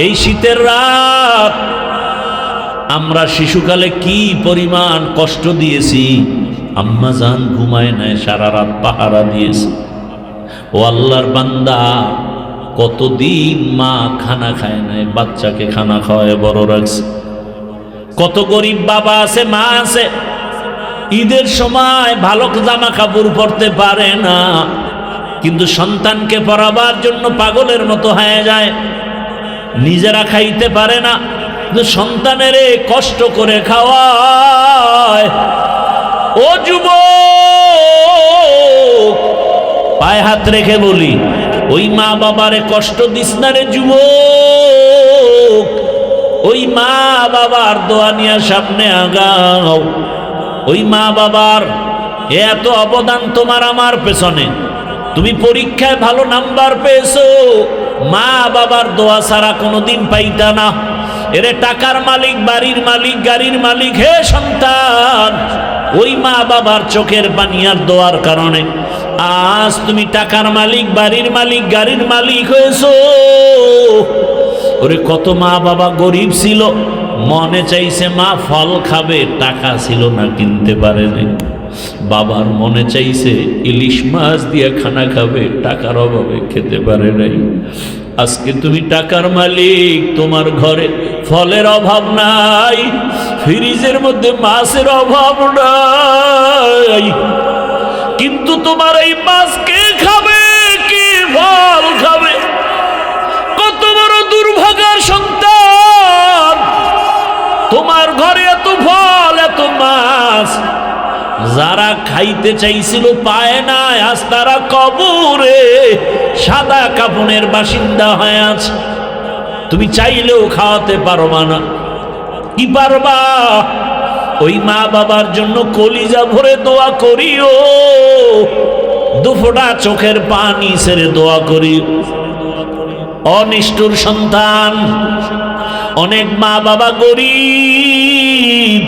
এই শীতের রাত আমরা শিশুকালে কি পরিমাণ কষ্ট দিয়েছি। আম্মা জান ঘুমায় নাই, সারা রাত পাহারা দিয়েছে। ও আল্লাহর বান্দা, কতদিন মা খানা খায় নাই, বাচ্চাকে খানা খাওয়ায় বড় রাখছে। কত গরিব বাবা আছে, মা আছে, ঈদের সময় ভালো জামা কাপড় পরতে পারে না, কিন্তু সন্তানকে পরাবার জন্য পাগলের মতো হয়ে যায়। নিজেরা খাইতে পারে না, কিন্তু সন্তানের কষ্ট করে খাওয়ায়। ও যুবক, পায়ে হাত রেখে বলি, ওই মা বাবারে কষ্ট দিস না রে যুবক। ওই মা বাবার দোয়া নিয়ে সামনে আগাও। ওই মা বাবার এত অবদান তোমার আমার পেছনে। তুমি পরীক্ষায় ভালো নাম্বার পেয়েছো, মা বাবার দোয়া ছাড়া কোনোদিন পাইতা না। এরে টাকার মালিক, বাড়ির মালিক, গাড়ির মালিক, হে সন্তান, ওই মা বাবার চোখের পানি আর দোয়ার কারণে আজ তুমি টাকার মালিক, বাড়ির মালিক, গাড়ির মালিক হয়েছো। ওরে কত মা বাবা গরিব ছিল, মনে চাইছে মা ফল খাবে, টাকা ছিল না, কিনতে পারে নাই। বাবার মনে চাইছে ইলিশ মাছ দিয়ে খানা খাবে, টাকার অভাবে খেতে পারে নাই। আজকে তুমি টাকার মালিক, তোমার ঘরে ফলের অভাব নাই, ফ্রিজের মধ্যে মাছের অভাব নাই, কিন্তু তোমার এই মাছ কে খাবে, কি ফল খাবে? কত বড় দুর্ভাগার সন্তান, তোমার ঘরে এত ফল, এত মাছ, যারা খাইতে চাইছিল পায় না, আজ তারা কবরে সাদা কাফনের বাসিন্দা হয়ে আছে। তুমি চাইলেও খাওয়াতে পারবা না। কি পারবা? ওই মা বাবার জন্য কলিজা ভরে দোয়া করিও, দুফোঁটা চোখের পানি ছেড়ে দোয়া করিও। অনিষ্ঠুর সন্তান, অনেক মা বাবা গরিব,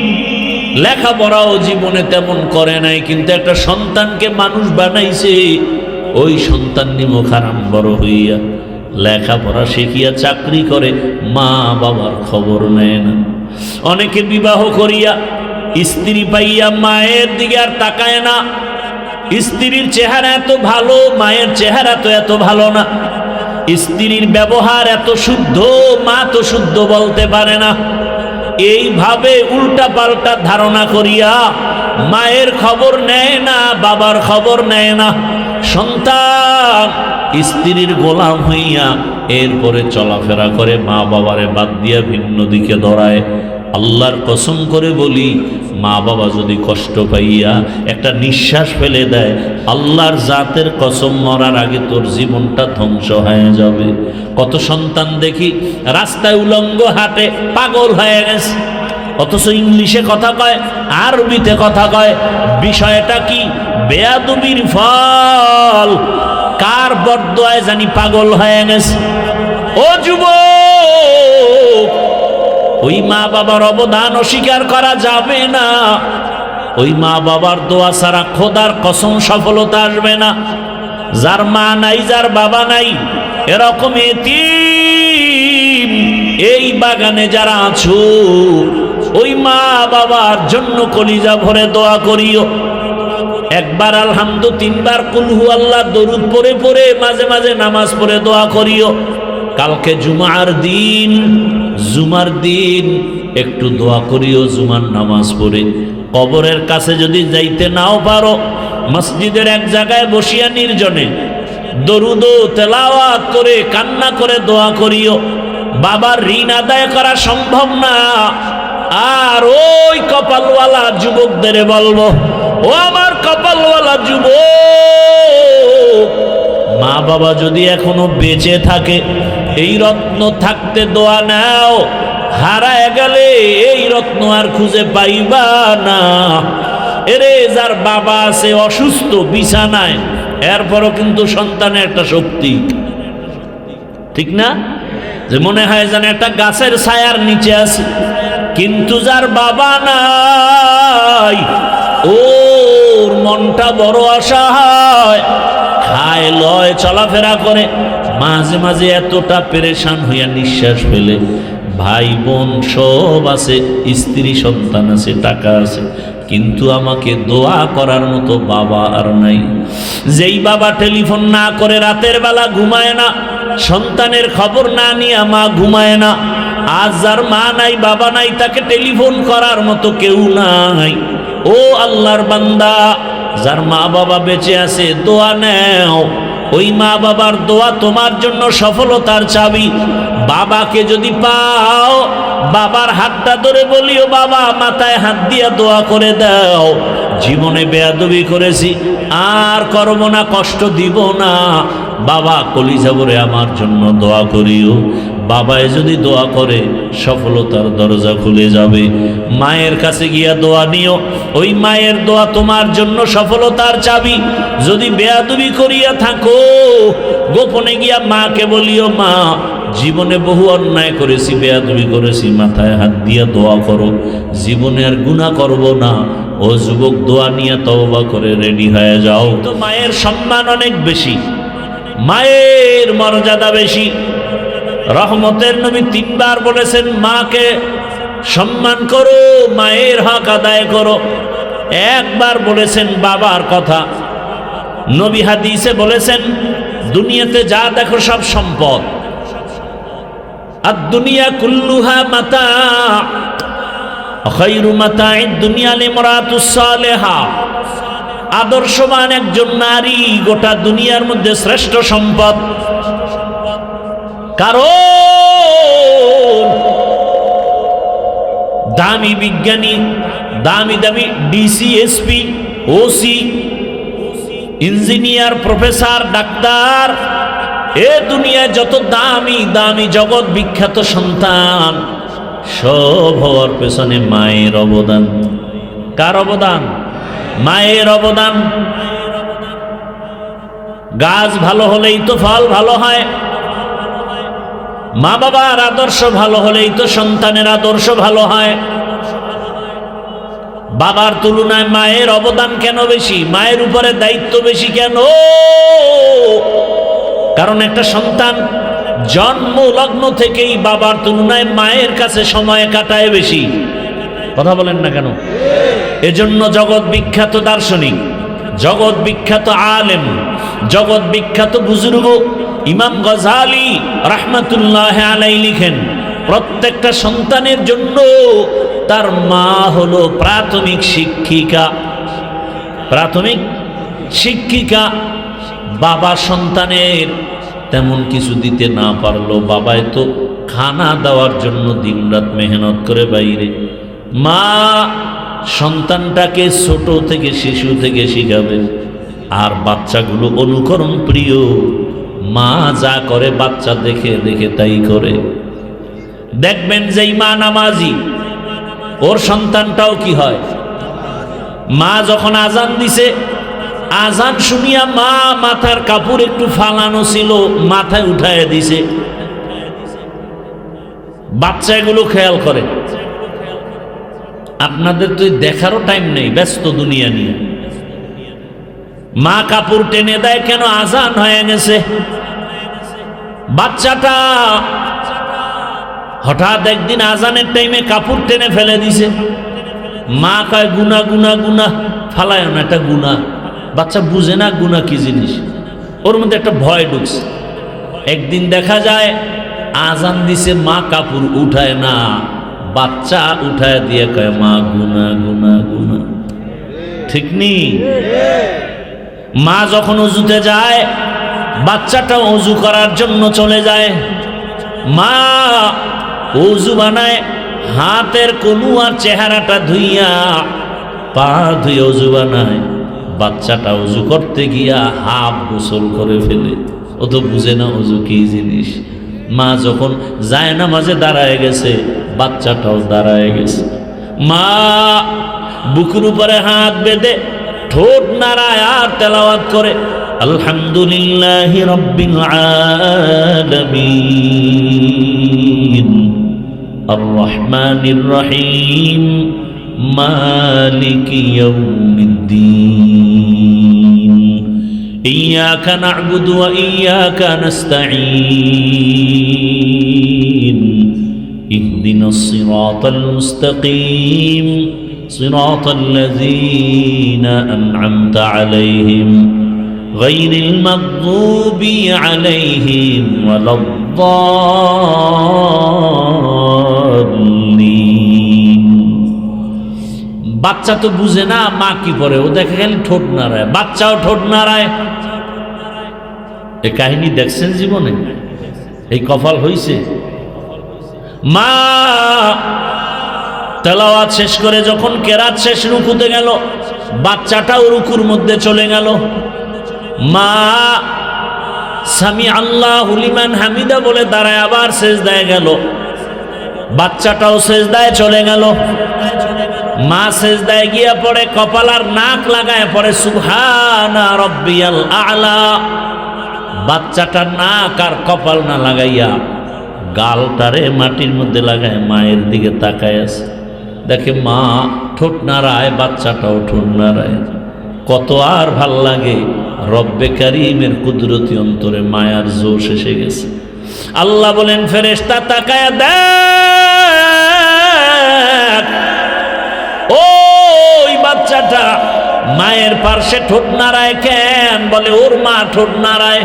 লেখাপড়াও জীবনে তেমন করে নাই, কিন্তু একটা সন্তানকে মানুষ বানাইছে। ওই সন্তান নিমুখ হারাম বড় হইয়া লেখাপড়া শিখিয়া চাকরি করে, মা বাবার খবর নেয় না। অনেকে বিবাহ করিয়া স্ত্রী পাইয়া মায়ের দিকে আর তাকায় না। স্ত্রীর চেহারা এত ভালো, মায়ের চেহারা তো এত ভালো না। স্ত্রীর ব্যবহার এত শুদ্ধ, মা তো শুদ্ধ বলতে পারে না। এইভাবে উল্টা পাল্টা ধারণা করিয়া মায়ের খবর নেয় না, বাবার খবর নেয় না। সন্তান স্ত্রীর গোলাম হইয়া এরপরে চলাফেরা করে, মা বাবারে বাদ দিয়া ভিন্ন দিকে দৌড়ায়। আল্লাহর কসম করে বলি, মা বাবা যদি কষ্ট পাইয়া একটা নিঃশ্বাস ফেলে দেয়, আল্লাহর জাতের কসম, মরার আগে তোর জীবনটা ধ্বংস হয়ে যাবে। কত সন্তান দেখি রাস্তায় উলঙ্গ হাঁটে, পাগল হয়ে গেছে, অথচ ইংলিশে কথা কয়, আরবিতে কথা কয়। বিষয়টা কি? বেয়াদবির ফল। কার বরদোয়ায় জানি পাগল হয়ে গেছে। ও যুবক, ওই মা বাবার অবদান অস্বীকার করা যাবে না। ওই মা বাবার দোয়া ছাড়া খোদার কসম সফলতা আসবে না। যার মা নাই, যার বাবা নাই, এরকম এতিম এই বাগানে যারা আছো, ওই মা বাবার জন্য কলিজা ভরে দোয়া করিও। একবার আলহামদু, তিনবার কুল হু আল্লাহ দরুদ পড়ে পড়ে মাঝে মাঝে নামাজ পড়ে দোয়া করিও। কালকে জুমার দিন একটু দোয়া করিও, জুমার নামাজ পড়ে। কবরের কাছে যদি যাইতে নাও পারো, মসজিদের এক জায়গায় বসিয়া নির্জনে দরুদ তেলাওয়াত করে কান্না করে দোয়া করিও। বাবার ঋণ আদায় করা সম্ভব না। আর ওই কপালওয়ালা যুবকদের বলবো, ও আমার কপালওয়ালা যুবক, মা বাবা যদি এখনো বেঁচে থাকে, এই রত্ন থাকতে দোয়া নাও। হারায় গেলে এই রত্ন আর খুঁজে পাইবা না। এরে যার বাবা আছে অসুস্থ বিছানায়, এরপরও কিন্তু সন্তানের একটা শক্তি, ঠিক না? যে মনে হয় যেন একটা গাছের ছায়ার নিচে আছে। কিন্তু যার বাবা নাই, ওর মনটা বড় অসহায়, খায় লয়, চলাফেরা করে, মাঝে মাঝে এতটা পেরেশান হইয়া নিঃশ্বাস ফেলে, ভাই বোন সব আছে, স্ত্রী সন্তান আছে, টাকা আছে, কিন্তু আমাকে দোয়া করার মতো বাবা আর নাই। যেই বাবা টেলিফোন না করে রাতের বেলা ঘুমায় না, সন্তানের খবর না নিয়ে মা ঘুমায় না, আজ যার মা নাই বাবা নাই তাকে টেলিফোন করার মতো কেউ নাই। ও আল্লাহর বান্দা, যার মা বাবা বেঁচে আছে দোয়া নেও, ওই মা বাবার দোয়া তোমার জন্য সফলতার চাবি। বাবাকে যদি পাও, বাবার হাতটা ধরে বলিও, বাবা মাথায় হাত দিয়া দোয়া করে দাও, জীবনে বেয়াদবি করেছি আর করব না, কষ্ট দিব না, বাবা কলিজা ভরে আমার জন্য দোয়া করিও। বাবায় যদি দোয়া করে সফলতার দরজা খুলে যাবে। মায়ের কাছে গিয়া দোয়া নিও, ওই মায়ের দোয়া তোমার জন্য সফলতার চাবি। যদি বেয়াদবি করিয়া থাকো, গোপনে গিয়া মাকে বলিও, মা জীবনে বহু অন্যায় করেছি, বেয়াদবি করেছি, মাথায় হাত দিয়া দোয়া করো, জীবনে আর গুনাহ করব না। ও যুবক, দোয়া নিয়ে তওবা করে রেডি হয়ে যাও। তো মায়ের সম্মান অনেক বেশি, মায়ের মর্যাদা বেশি। রহমতের নবী 3 বার বলেছেন মাকে সম্মান করো, মায়ের হক আদায় করো। একবার বলেছেন বাবার কথা। নবী হাদিসে বলেছেন, দুনিয়াতে যা দেখো সব সম্পদ, আর দুনিয়া কুল্লুহা মাতা, খায়রু মাতা'আদ দুনিয়া লিমরাতুস সালেহা। আদর্শবান একজন নারী গোটা দুনিয়ার মধ্যে শ্রেষ্ঠ সম্পদ। কারণ দামি বিজ্ঞানী, দামি দামি DC, SP, OC, engineer, professor, ডাক্তার, এ দুনিয়ায় যত দামি দামি জগৎ বিখ্যাত সন্তান, সব হওয়ার পেছনে মায়ের অবদান। কার অবদান? মায়ের অবদান। গাছ ভালো হলেই তো ফল ভালো হয়, মা বাবার আদর্শ ভালো হলেই তো সন্তানের আদর্শ ভালো হয়। বাবার তুলনায় মায়ের অবদান কেন বেশি? মায়ের উপরে দায়িত্ব বেশি কেন? কারণ একটা সন্তান জন্ম লগ্ন থেকেই বাবার তুলনায় মায়ের কাছে সময় কাটায় বেশি। কথা বলেন না কেন? এজন্য জগৎ বিখ্যাত দার্শনিক, জগৎ বিখ্যাত আলেম, জগৎ বিখ্যাত বুজুর্গ ইমাম গজালি রাহমাতুল্লাহ আলাইহি লিখেন, প্রত্যেকটা সন্তানের জন্য তার মা হলো প্রাথমিক শিক্ষিকা। প্রাথমিক শিক্ষিকা। বাবা সন্তানের তেমন কিছু দিতে না পারলো, বাবায় তো খানা দেওয়ার জন্য দিনরাত মেহনত করে বাইরে। মা সন্তানটাকে ছোট থেকে, শিশু থেকে শিখাবে। আর বাচ্চাগুলো অনুকরণ প্রিয়, মা যা করে বাচ্চা দেখে দেখে তাই করে। দেখবেন যেই মা নামাজি, ওর সন্তানটাও কি হয়? মা যখন আজান দিছে, আজান শুনিয়া মা মাথার কাপড় একটু ফালানো ছিল, মাথায় উঠায় দিছে। বাচ্চা এগুলো খেয়াল করে। আপনাদের তো দেখারও টাইম নেই, ব্যস্ত দুনিয়া নিয়ে। মা কাপড় টেনে দেয় কেন? আজান হয়ে গেছে। বাচ্চাটা হঠাৎ একদিন আজানের টাইমে কাপড় টেনে ফেলে দিছে। মা কয় গুনা গুনা গুনা, ফালায় না, এটা গুনা। বাচ্চা বুঝে না গুনা কি জিনিস, ওর মধ্যে একটা ভয় ঢুকছে। একদিন দেখা যায় আজান দিছে, মা কাপড় উঠায় না, বাচ্চা উঠায় দিয়ে কয় মা গুনা গুনা গুনা। ঠিক নি? মা যখন অজুতে যায়, বাচ্চাটা অজু করার জন্য চলে যায়। মা অজু বানায়, হাতের কোনু আর চেহারাটা ধুইয়া, পা ধুয়ে অজু বানায়। বাচ্চাটা অজু করতে গিয়া হাফ গোসল করে ফেলে। ও তো বুঝে না অজু কি জিনিস। মা যখন যায় না মাঝে দাঁড়ায় গেছে, বাচ্চাটাও দাঁড়ায় গেছে। মা বুকের উপরে হাত বেঁধে ঠোঁট নাড়ায় আর তেলাওয়াত করে, আলহামদুলিল্লাহি রাব্বিল আলামিন আর রহমানির রহিম মালিকি ইয়াউমিদ্দিন ইয়্যাকা না'বুদু ওয়া ইয়্যাকা নাস্তাঈন ইহদিনাস সিরাতাল মুস্তাকিম সিরাতাল লাযীনা আন'আমতা আলাইহিম গায়রিল মাগযুবি আলাইহিম ওয়ালাদ-দাল্লিন। বাচ্চা তো বুঝে না মা কি করে, ও দেখে খালি ঠোঁট নাড়ায়, বাচ্চাও ঠোঁট নাড়ায়। এই কাহিনী দেখছেন জীবনে? এই কপাল হইছে। মা তেলাওয়াত শেষ করে যখন কেরাত শেষ রুকুতে গেল, বাচ্চাটাও রুকুর মধ্যে চলে গেল। মা সামি আল্লাহু লিমান হামিদা বলে দাঁড়ায় আবার সেজদায় গেল, বাচ্চাটাও সেজদায় চলে গেল। মা সেজদায় গিয়া পড়ে কপাল আর নাক লাগায় পড়ে সুবহানা রাব্বিয়াল আ'লা। বাচ্চাটা নাক আর কপাল না লাগাইয়া গালটারে মাটির মধ্যে লাগায় মায়ের দিকে তাকায় আছে। দেখে মা ঠোঁট নাড়ায়, বাচ্চাটাও ঠোঁট নাড়ায়। কত আর ভাল লাগে। রব্বে কারীমের কুদরতি অন্তরে মায়ার জোশ এসে গেছে। আল্লাহ বলেন ফেরেশতা তাকায়া দেখ, ওই বাচ্চাটা মায়ের পার্শ্বে ঠোঁট নাড়ায় কেন? বলে ওর মা ঠোঁট নাড়ায়।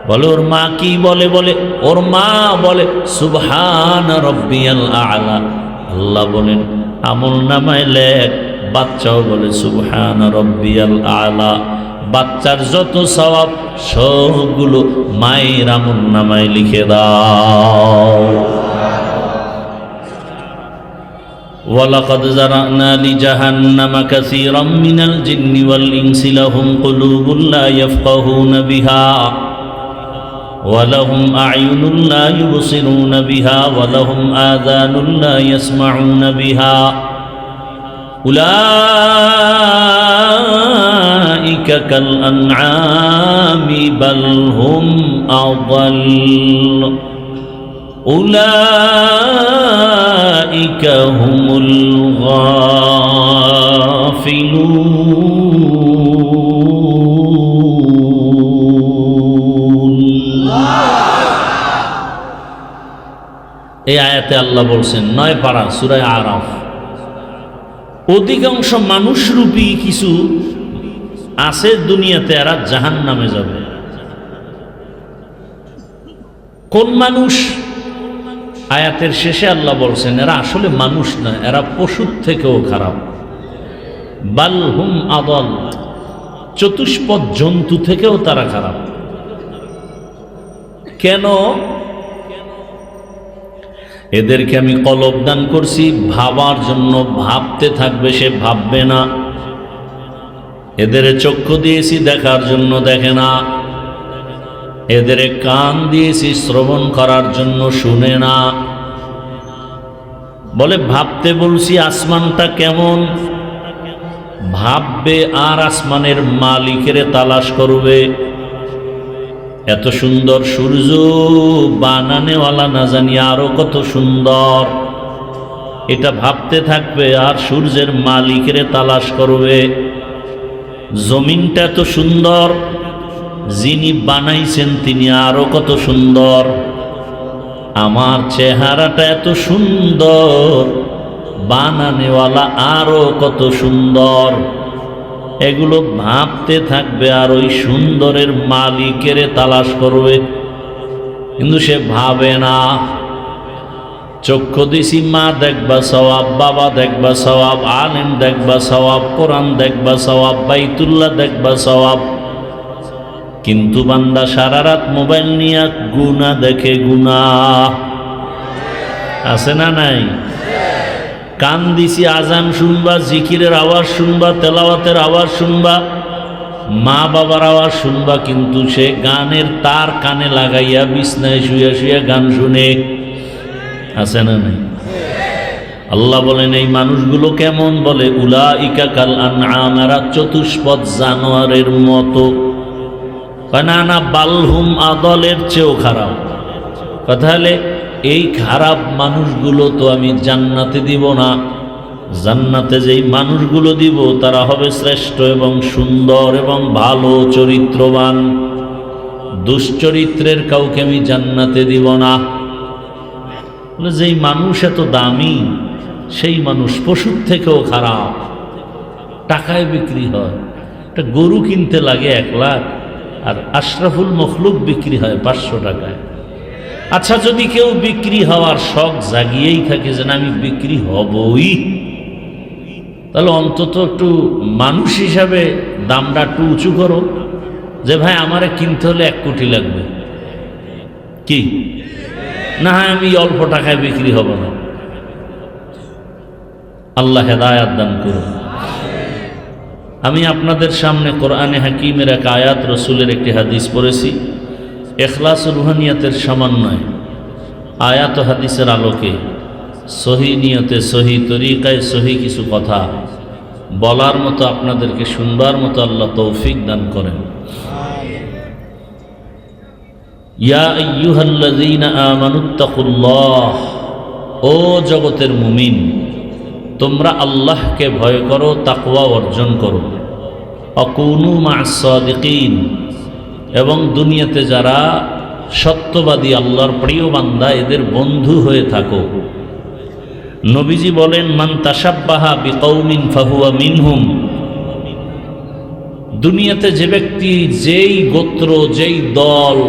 বলে ওর মা কি বলে? বলে ওর মা বলে সুবহান রাব্বিয়াল আ'লা। আল্লাহ বলেন আমল নামায় লেখ। বাচ্চাও বলে সুবহান রাব্বিয়াল আ'লা। বাচ্চার যত সওয়াব সবগুলো মায়ের আমল নামায় লিখে দাও। ওয়ালাকাদ যারানা লিজাহান্নামা কাসীরাম মিনাল জিন্নি ওয়াল ইনসি লাহুম কুলুবুন লা ইয়াফকাহুনা বিহা ওয়ালাহুম আ'য়ুনুন লা ইউবসিরুনা বিহা ওয়ালাহুম আযানুন লা ইয়াসমাউনা বিহা উলাইকা কাল আন'আমি বাল হুম আযাল উলাইকা হুমুল গাফিলুন। এই আয়াতে আল্লাহ বলছেন ৯ পারা সূরা আরাফ, অধিকাংশ মানুষরূপী কিছু আছে দুনিয়াতে, এরা জাহান্নামে যাবে। কোন মানুষ? আয়াতের শেষে আল্লাহ বলছেন এরা আসলে মানুষ না, এরা পশুর থেকেও খারাপ। বাল হুম আদল, চতুষ্পদ জন্তু থেকেও তারা খারাপ। কেন? এদেরকে আমি কলব দান করছি ভাবার জন্য, ভাবতে থাকবে, সে ভাববে না। এদের চক্ষু দিয়েছি দেখার জন্য, দেখে না। এদের কান দিয়েছি শ্রবণ করার জন্য, শুনে না। বলে ভাবতে বলছি আসমানটা কেমন, ভাববে আর আসমানের মালিকের তালাশ করবে। এত সুন্দর সূর্য বানানেওয়ালা না জানি আরো কত সুন্দর, এটা ভাবতে থাকবে আর সূর্যের মালিকের তালাশ করবে। জমিনটা এত সুন্দর, যিনি বানাইছেন তিনি আরো কত সুন্দর। আমার চেহারাটা এত সুন্দর, বানানেওয়ালা আরো কত সুন্দর। এগুলো ভাবতে থাকবে আর ওই সুন্দরের মালিকের তালাশ করবে, কিন্তু সে ভাবে না। চক্ষু দিছি মা দেখবা সওয়াব, বাবা দেখবা সওয়াব, আলেম দেখবা সওয়াব, কোরআন দেখবা সওয়াব, বাইতুল্লাহ দেখবা সওয়াব। কিন্তু বান্দা সারা রাত মোবাইল নিয়ে গুনাহ দেখে। গুনাহ আছে না নাই? কান দিছি আজান শুনবা, জিকিরের আওয়াজ শুনবা, তেলাওয়াতের আওয়াজ শুনবা, মা বাবার আওয়াজ শুনবা, কিন্তু সে গানের তার কানে লাগাইয়া বিছনায় শুয়ে শুয়ে গান শুনে। আছে না নাই? আল্লাহ বলেন এই মানুষগুলো কেমন? বলে উলাইকা কাল আনআম, এরা চতুষ্পদ জানোয়ারের মতো। না না, বালহুম আদলের চেয়েও খারাপ। কথা হলে এই খারাপ মানুষগুলো তো আমি জান্নাতে দিব না, জান্নাতে যেই মানুষগুলো দিব তারা হবে শ্রেষ্ঠ এবং সুন্দর এবং ভালো চরিত্রবান। দুশ্চরিত্রের কাউকে আমি জান্নাতে দিব না। যেই মানুষ এত দামি সেই মানুষ পশুর থেকেও খারাপ, টাকায় বিক্রি হয়। একটা গরু কিনতে লাগে 1 লাখ, আর আশরাফুল মখলুক বিক্রি হয় 500 টাকায়। আচ্ছা, যদি কেউ বিক্রি হওয়ার শখ জাগিয়েই থাকে যে না আমি বিক্রি হবই, তাহলে অন্তত একটু মানুষ হিসাবে দামটা একটু উঁচু করো, যে ভাই আমারে কিনতে হলে 1 কোটি লাগবে, কি না হয় আমি অল্প টাকায় বিক্রি হব না। আল্লাহ হেদায়াত দান করুন। আমি আপনাদের সামনে কোরআনে হাকিমের এক আয়াত, রসুলের একটি হাদিস পড়েছি। ইখলাস ও রুহানিয়াতের সমন্বয় আয়াত ও হাদিসের আলোকে সহি নিয়তে, সহি তরিকায়, সহি কিছু কথা বলার মতো, আপনাদেরকে শুনবার মতো আল্লাহ তৌফিক দান করেন। ইয়া আইয়ুহাল্লাযীনা আমানুত্তাকুল্লাহ, ও জগতের মুমিন, তোমরা আল্লাহকে ভয় করো, তাকওয়া অর্জন করো। আকুনু মা'আস সাদিকিন, এবং দুনিয়াতে যারা সত্যবাদী, আল্লাহর প্রিয় বান্দা, এদের বন্ধু হয়ে থাকো। নবীজি বলেন, মান তাশাব্বাহা বিকৌমিন ফাহুয়া মিনহুম। দুনিয়াতে যে ব্যক্তি যেই গোত্র, যেই দল,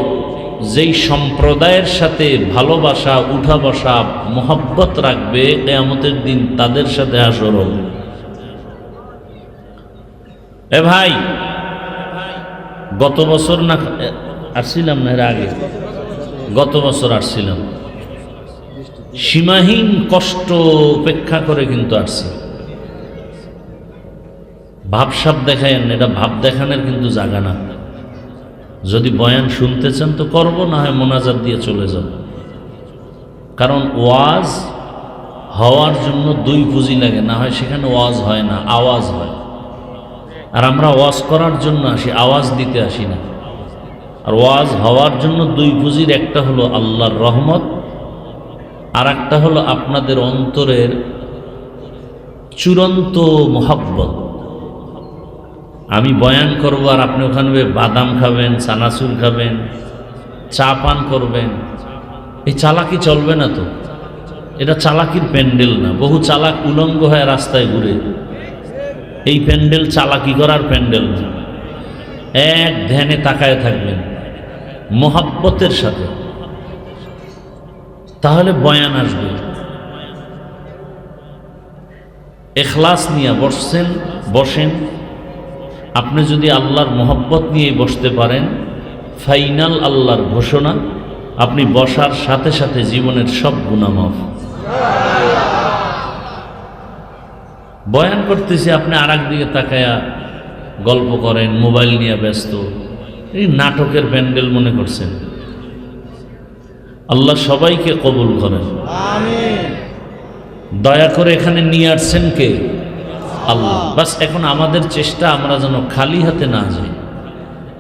যেই সম্প্রদায়ের সাথে ভালোবাসা, উঠা বসা, মোহাব্বত রাখবে, কিয়ামতের দিন তাদের সাথে হাসর হবে। এ ভাই, গত বছর না আসছিলাম না, এর আগে গত বছর আসছিলাম, সীমাহীন কষ্ট উপেক্ষা করে কিন্তু আসছি। ভাবসাব দেখায়েন, এটা ভাব দেখানোর কিন্তু জায়গা না। যদি বয়ান শুনতে চান তো করব, না হয় মোনাজাত দিয়ে চলে যাব। কারণ ওয়াজ হওয়ার জন্য 2 পুঁজি লাগে, না হয় সেখানে ওয়াজ হয় না, আওয়াজ হয়। আর আমরা ওয়াজ করার জন্য আসি, আওয়াজ দিতে আসি না। আর ওয়াজ হওয়ার জন্য 2 পুঁজির, একটা হলো আল্লাহর রহমত, আর একটা হলো আপনাদের অন্তরের চূড়ান্ত মোহাব্বত। আমি বয়ান করব আর আপনি ওখানে বাদাম খাবেন, চানাচুর খাবেন, চা পান করবেন, এই চালাকি চলবে না তো। এটা চালাকির প্যান্ডেল না। বহু চালাক উলঙ্গ হয়ে রাস্তায় ঘুরে, এই প্যান্ডেল চালাকি করার প্যান্ডেল না। এক ধ্যানে তাকায় থাকবেন মোহাব্বতের সাথে, তাহলে বয়ান আসবে। ইখলাস নিয়ে বসেন। আপনি যদি আল্লাহর মোহাব্বত নিয়ে বসতে পারেন, ফাইনাল আল্লাহর ঘোষণা, আপনি বসার সাথে সাথে জীবনের সব গুনাহ মাফ। বয়ান করতেছি, আপনি আর একদিকে তাকায়া গল্প করেন, মোবাইল নিয়ে ব্যস্ত, এই নাটকের প্যান্ডেল মনে করছেন। আল্লাহ সবাইকে কবুল করেন, আমিন। দয়া করে এখানে নিয়ে আসছেন কে? আল্লাহ। বাস এখন আমাদের চেষ্টা, আমরা যেন খালি হাতে না যাই,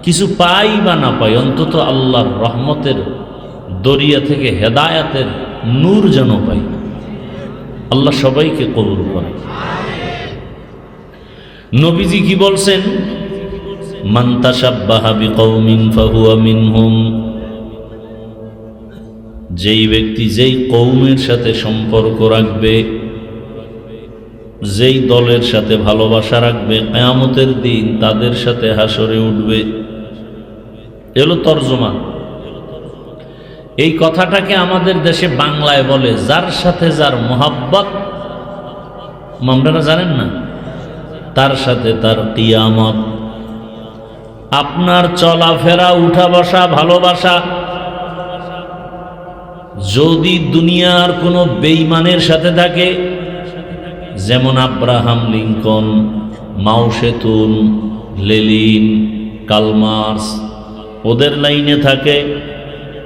কিছু পাই বা না পাই, অন্তত আল্লাহর রহমতের দরিয়া থেকে হেদায়াতের নূর যেন পাই। আল্লাহ সবাইকে কবুল করেন। নবীজি কি বলছেন? মান তাশাব্বাহা বিকৌমিন ফাহুয়া মিনহুম। যেই ব্যক্তি যেই কওমের সাথে সম্পর্ক রাখবে, যেই দলের সাথে ভালোবাসা রাখবে, কিয়ামতের দিন তাদের সাথে হাসরে উঠবে। এলো তরজমা। এই কথাটাকে আমাদের দেশে বাংলায় বলে, যার সাথে যার মোহাব্বত, আপনারা জানেন না, তার সাথে তার কিয়ামত। আপনার চলাফেরা, উঠা বসা, ভালোবাসা যদি দুনিয়ার কোনো বেঈমানের সাথে থাকে, যেমন আব্রাহাম লিঙ্কন, মাও সেতুন, লেনিন, কালমার্স, ওদের লাইনে থাকে,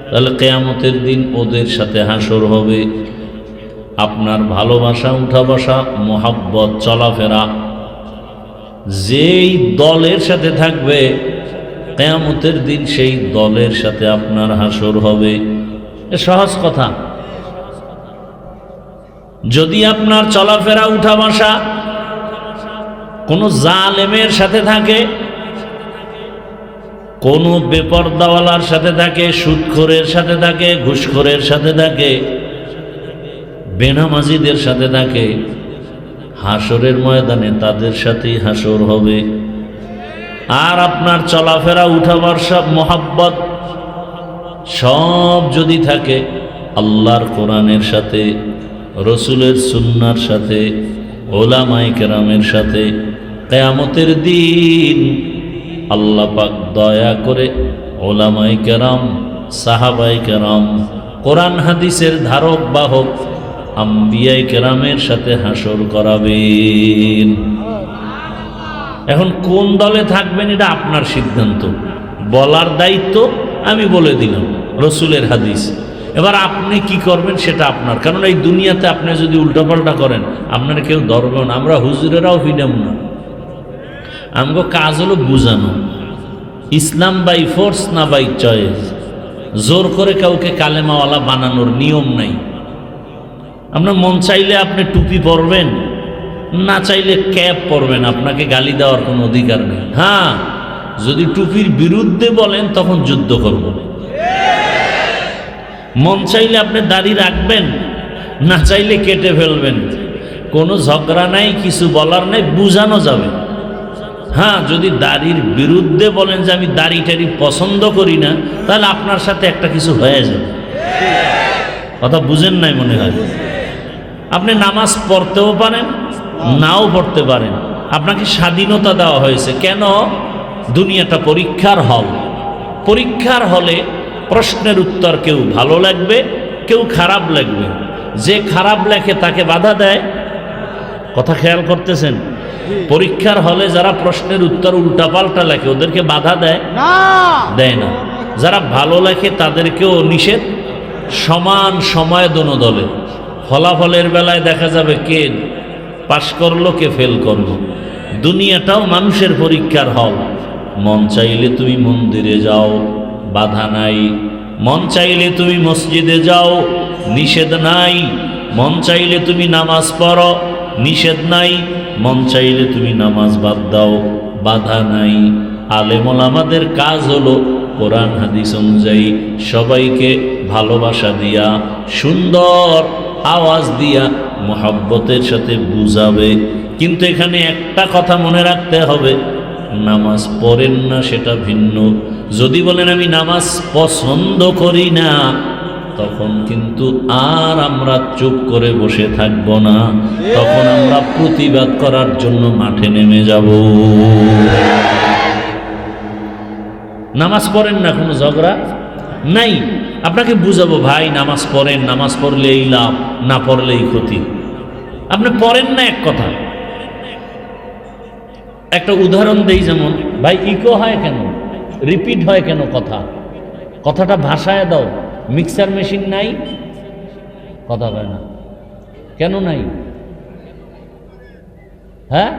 তাহলে কিয়ামতের দিন ওদের সাথে হাসর হবে। আপনার ভালোবাসা, উঠা বসা, মোহাব্বত, চলাফেরা যেই দলের সাথে থাকবে, কিয়ামতের দিন সেই দলের সাথে আপনার হাসর হবে। সহজ কথা। যদি আপনার চলাফেরা উঠা বসা কোনো জালেমের সাথে থাকে, কোনো বেপরদাওয়ালার সাথে থাকে, সুদখোরের সাথে থাকে, ঘুষখোরের সাথে থাকে, বেনামাজিদের সাথে থাকে, হাসরের ময়দানে তাদের সাথেই হাসর হবে। আর আপনার চলাফেরা উঠা বসা মোহাব্বত সব যদি থাকে আল্লাহর কোরআনের সাথে, রসুলের সুন্নার সাথে, ওলামায়ে কেরামের সাথে, কিয়ামতের দিন আল্লাহ পাক দয়া করে ওলামায়ে কেরাম, সাহাবায়ে কেরাম, কোরআন হাদিসের ধারক বাহক আম্বিয়ায়ে কেরামের সাথে হাসর করাবেন। এখন কোন দলে থাকবেন এটা আপনার সিদ্ধান্ত, বলার দায়িত্ব আমি বলে দিলাম রসুলের হাদিস। এবার আপনি কি করবেন সেটা আপনার, কারণ এই দুনিয়াতে আপনি যদি উল্টাপাল্টা করেন আপনার কেউ ধরবেও না, আমরা হুজুরেরাও ফিরাম না। আমগো কাজ হলো বুঝানো, ইসলাম বাই ফোর্স না বাই চয়েস। জোর করে কাউকে কালেমাওয়ালা বানানোর নিয়ম নাই। আপনার মন চাইলে আপনি টুপি পরবেন, না চাইলে ক্যাপ পরবেন, আপনাকে গালি দেওয়ার কোনো অধিকার নেই। হ্যাঁ, যদি টুপির বিরুদ্ধে বলেন তখন যুদ্ধ করব। মন চাইলে আপনি দাড়ি রাখবেন, না চাইলে কেটে ফেলবেন, কোনো ঝগড়া নাই, কিছু বলার নাই, বুঝানো যাবে। হ্যাঁ, যদি দাড়ির বিরুদ্ধে বলেন যে আমি দাড়ি টাড়ি পছন্দ করি না, তাহলে আপনার সাথে একটা কিছু হয়ে যাবে। কথা বুঝেন নাই মনে হয়। আপনি নামাজ পড়তেও পারেন, নাও পড়তে পারেন, আপনাকে স্বাধীনতা দেওয়া হয়েছে। কেন? দুনিয়াটা পরীক্ষার হল। পরীক্ষার হলে প্রশ্নের উত্তর কেউ ভালো লাগবে, কেউ খারাপ লাগবে। যে খারাপ লেখে তাকে বাধা দেয়। কথা খেয়াল করতেছেন? পরীক্ষার হলে যারা প্রশ্নের উত্তর উল্টাপাল্টা লেখে ওদেরকে বাধা দেয় দেয় না। যারা ভালো লেখে তাদেরকেও নিষেধ। সমান সময় দোনো দলে। ফলাফলের বেলায় দেখা যাবে কে পাশ করলো, কে ফেল করলো। দুনিয়াটাও মানুষের পরীক্ষার হল। মন চাইলে তুমি মন্দিরে যাও, বাধা নাই। মন চাইলে তুমি মসজিদে যাও, নিষেধ নাই। মন চাইলে তুমি নামাজ পড়ো, নিষেধ নাই। মন চাইলে তুমি নামাজ বাদ দাও, বাধা নাই। আলেম ওলামাদের কাজ হলো কোরআন হাদিস অনুযায়ী সবাইকে ভালোবাসা দিয়া, সুন্দর আওয়াজ দিয়া, মোহাব্বতের সাথে বুঝাবে। কিন্তু এখানে একটা কথা মনে রাখতে হবে, নামাজ পড়েন না সেটা ভিন্ন। যদি বলেন আমি নামাজ পছন্দ করি না, তখন কিন্তু আর আমরা চুপ করে বসে থাকব না, তখন আমরা প্রতিবাদ করার জন্য মাঠে নেমে যাব। নামাজ পড়েন না, কোনো ঝগড়া নাই। আপনাকে বুঝাবো, ভাই নামাজ পড়েন, নামাজ পড়লেই লাভ, না পড়লেই ক্ষতি। আপনি পড়েন না এক কথা। একটা উদাহরণ দেই, যেমন ভাই ইকো হয় কেন, রিপিট হয় কেন, কথাটা ভাষায় দাও। মিক্সার মেশিন নাই, কথা হয় না কেন? নাই, হ্যাঁ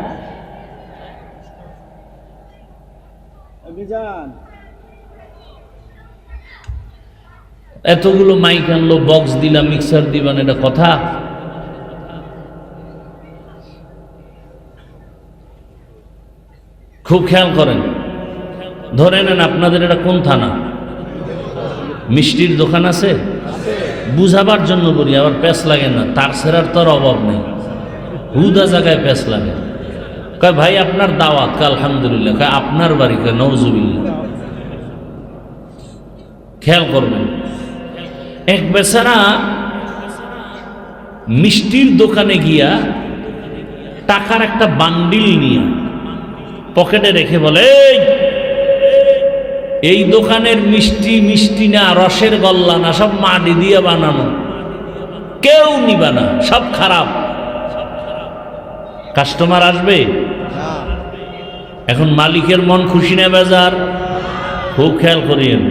এতগুলো মাইক আনলো, বক্স দিলাম, মিক্সার দিবান, এটা কথা? খুব খেয়াল করেন। ধরে নেন আপনাদের এটা কোন থানা? মিষ্টির দোকান আছে? বুঝাবার জন্য বলি, আবার প্যাঁচ লাগে না, তার সেরার তোর অভাব নেই, হুদা জায়গায় প্যাঁচ লাগে। কয় ভাই আপনার দাওয়াত? কয় আলহামদুলিল্লাহ। কয় আপনার বাড়ি? কয় নওজুবিল্লাহ। খেয়াল করবেন, এক বেচারা মিষ্টির দোকানে গিয়া টাকার একটা বান্ডিল নিয়ে পকেটে রেখে বলে, এই দোকানের মিষ্টি মিষ্টি না, রসের গল্লা না, সব মাটি দিয়ে বানানো, কেউ নিবা না, সব খারাপ। কাস্টমার আসবে? এখন মালিকের মন খুশি না বেজার? খুব খেয়াল করিয়েন।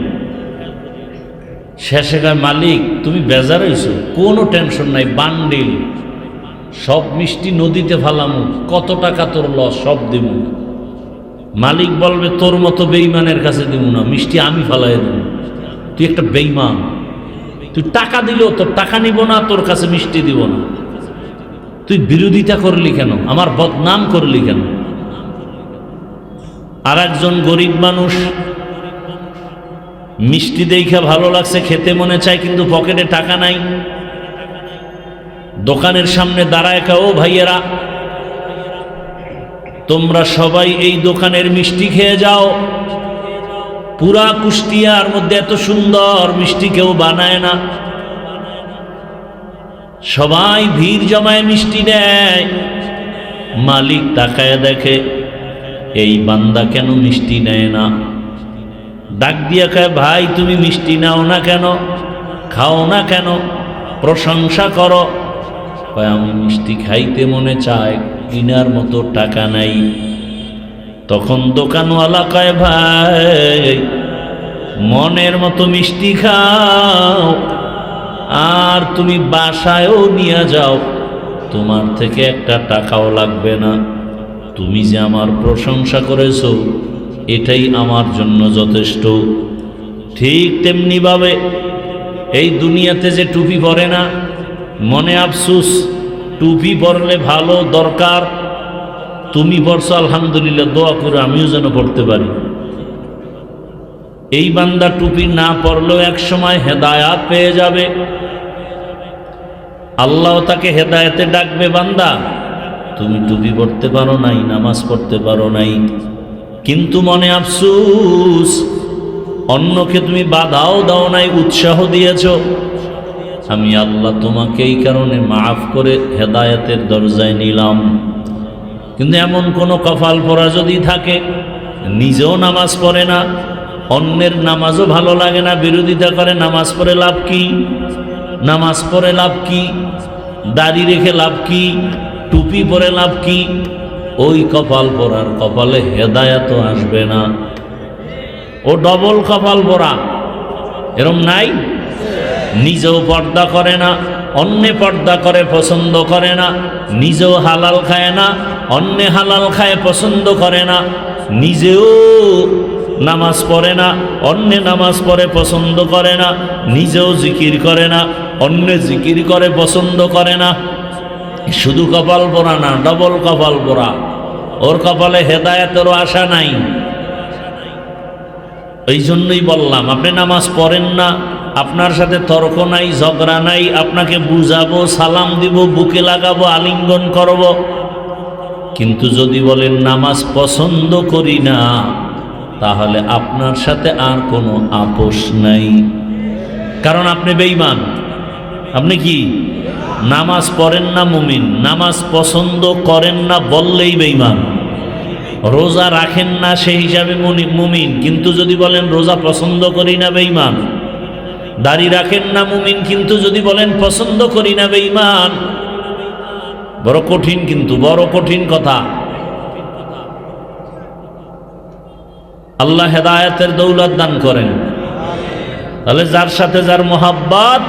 শেষে কয়, মালিক তুমি বেজার হইছো? কোনো টেনশন নাই, বান্ডিল সব মিষ্টি নদীতে ফালামু, কত টাকা তোর লস, সব দিব। মালিক বলবে, তোর মতো বেঈমানের কাছে দিব না, মিষ্টি আমি ফালাই দেব। তুই একটা বেঈমান, তুই টাকা দিলেও তোর টাকা নিব না, তোর কাছে মিষ্টি দিব না। তুই বিরোধিতা করলি কেন, আমার বদনাম করলি কেন? আর একজন গরিব মানুষ, মিষ্টি দেখে ভালো লাগছে, খেতে মনে চায়, কিন্তু পকেটে টাকা নাই। দোকানের সামনে দাঁড়ায় ও ভাইয়েরা, তোমরা সবাই এই দোকানের মিষ্টি খেয়ে যাও, পুরা কুষ্টিয়ার মধ্যে এত সুন্দর মিষ্টি কেউ বানায় না। সবাই ভিড় জমায় মিষ্টি নেয়। মালিক তাকায় দেখে এই বান্দা কেন মিষ্টি নেয় না। ডাক দিয়া কয়, ভাই তুমি মিষ্টি নাও না কেন, খাও না কেন, প্রশংসা করো? কয়, আমি মিষ্টি খাইতে মনে চায়, কিনার মতো টাকা নাই। তখন দোকানওয়ালা কয়, ভাই মনের মতো মিষ্টি খাও, আর তুমি বাসায়ও নিয়ে যাও, তোমার থেকে একটা টাকাও লাগবে না। তুমি যে আমার প্রশংসা করেছো এটাই আমার জন্য যথেষ্ট। ঠিক তেমনি ভাবে এই দুনিয়াতে যে টুপি পরে না, মনে আফসুস, টুপি পরলে ভালো, দরকার। তুমি পরছো আলহামদুলিল্লাহ, দোয়া করে আমিও যেন পড়তে পারি। এই বান্দা টুপি না পরলেও এক সময় হেদায়াত পেয়ে যাবে। আল্লাহ তাকে হেদায়েতে ডাকবে, বান্দা তুমি টুপি পড়তে পারো নাই, নামাজ পড়তে পারো নাই, কিন্তু মনে আফসুস অন্যকে তুমি বাধাও দাও নাই, উৎসাহ দিয়েছ। আমি আল্লাহ তোমাকে এই কারণে মাফ করে হেদায়েতের দরজায় নিলাম। কিন্তু এমন কোনো কপাল পরা যদি থাকে, নিজেও নামাজ পড়ে না, অন্যের নামাজও ভালো লাগে না, বিরোধিতা করে, নামাজ পড়ে লাভ কি? নামাজ পড়ে লাভ কি? দাড়ি রেখে লাভ কি? টুপি পরে লাভ কি? ওই কপাল পরার কপালে হেদায়েত আসবে না, ও ডবল কপাল পরা। এরম নাই? নিজেও পর্দা করে না, অন্যে পর্দা করে পছন্দ করে না, নিজেও হালাল খায় না, অন্যে হালাল খায় পছন্দ করে না, নিজেও নামাজ পড়ে না, অন্যে নামাজ পড়ে পছন্দ করে না, নিজেও জিকির করে না, অন্যে জিকির করে পছন্দ করে না। শুধু কপাল পোড়া না, ডবল কপাল পোড়া। ওর কপালে হেদায়েতেরও আশা নাই। এই জন্যই বললাম, আপনি নামাজ পড়েন না, আপনার সাথে তর্ক নাই, ঝগড়া নাই, আপনাকে বুঝাবো, সালাম দিব, বুকে লাগাবো, আলিঙ্গন করব। কিন্তু যদি বলেন নামাজ পছন্দ করি না, তাহলে আপনার সাথে আর কোনো আপোষ নাই, কারণ আপনি বেঈমান। আপনি কি নামাজ পড়েন না মুমিন, নামাজ পছন্দ করেন না বললেই বেঈমান। রোজা রাখেন না সেই হিসাবে মুমিন, কিন্তু যদি বলেন রোজা পছন্দ করি না, বেঈমান। দাড়ি রাখেন না মুমিন, কিন্তু যদি বলেন পছন্দ করি না, বেঈমান। বড় কঠিন, কিন্তু বড় কঠিন কথা। আল্লাহ হেদায়েতের দৌলত দান করেন। তাহলে যার সাথে যার মোহাব্বত,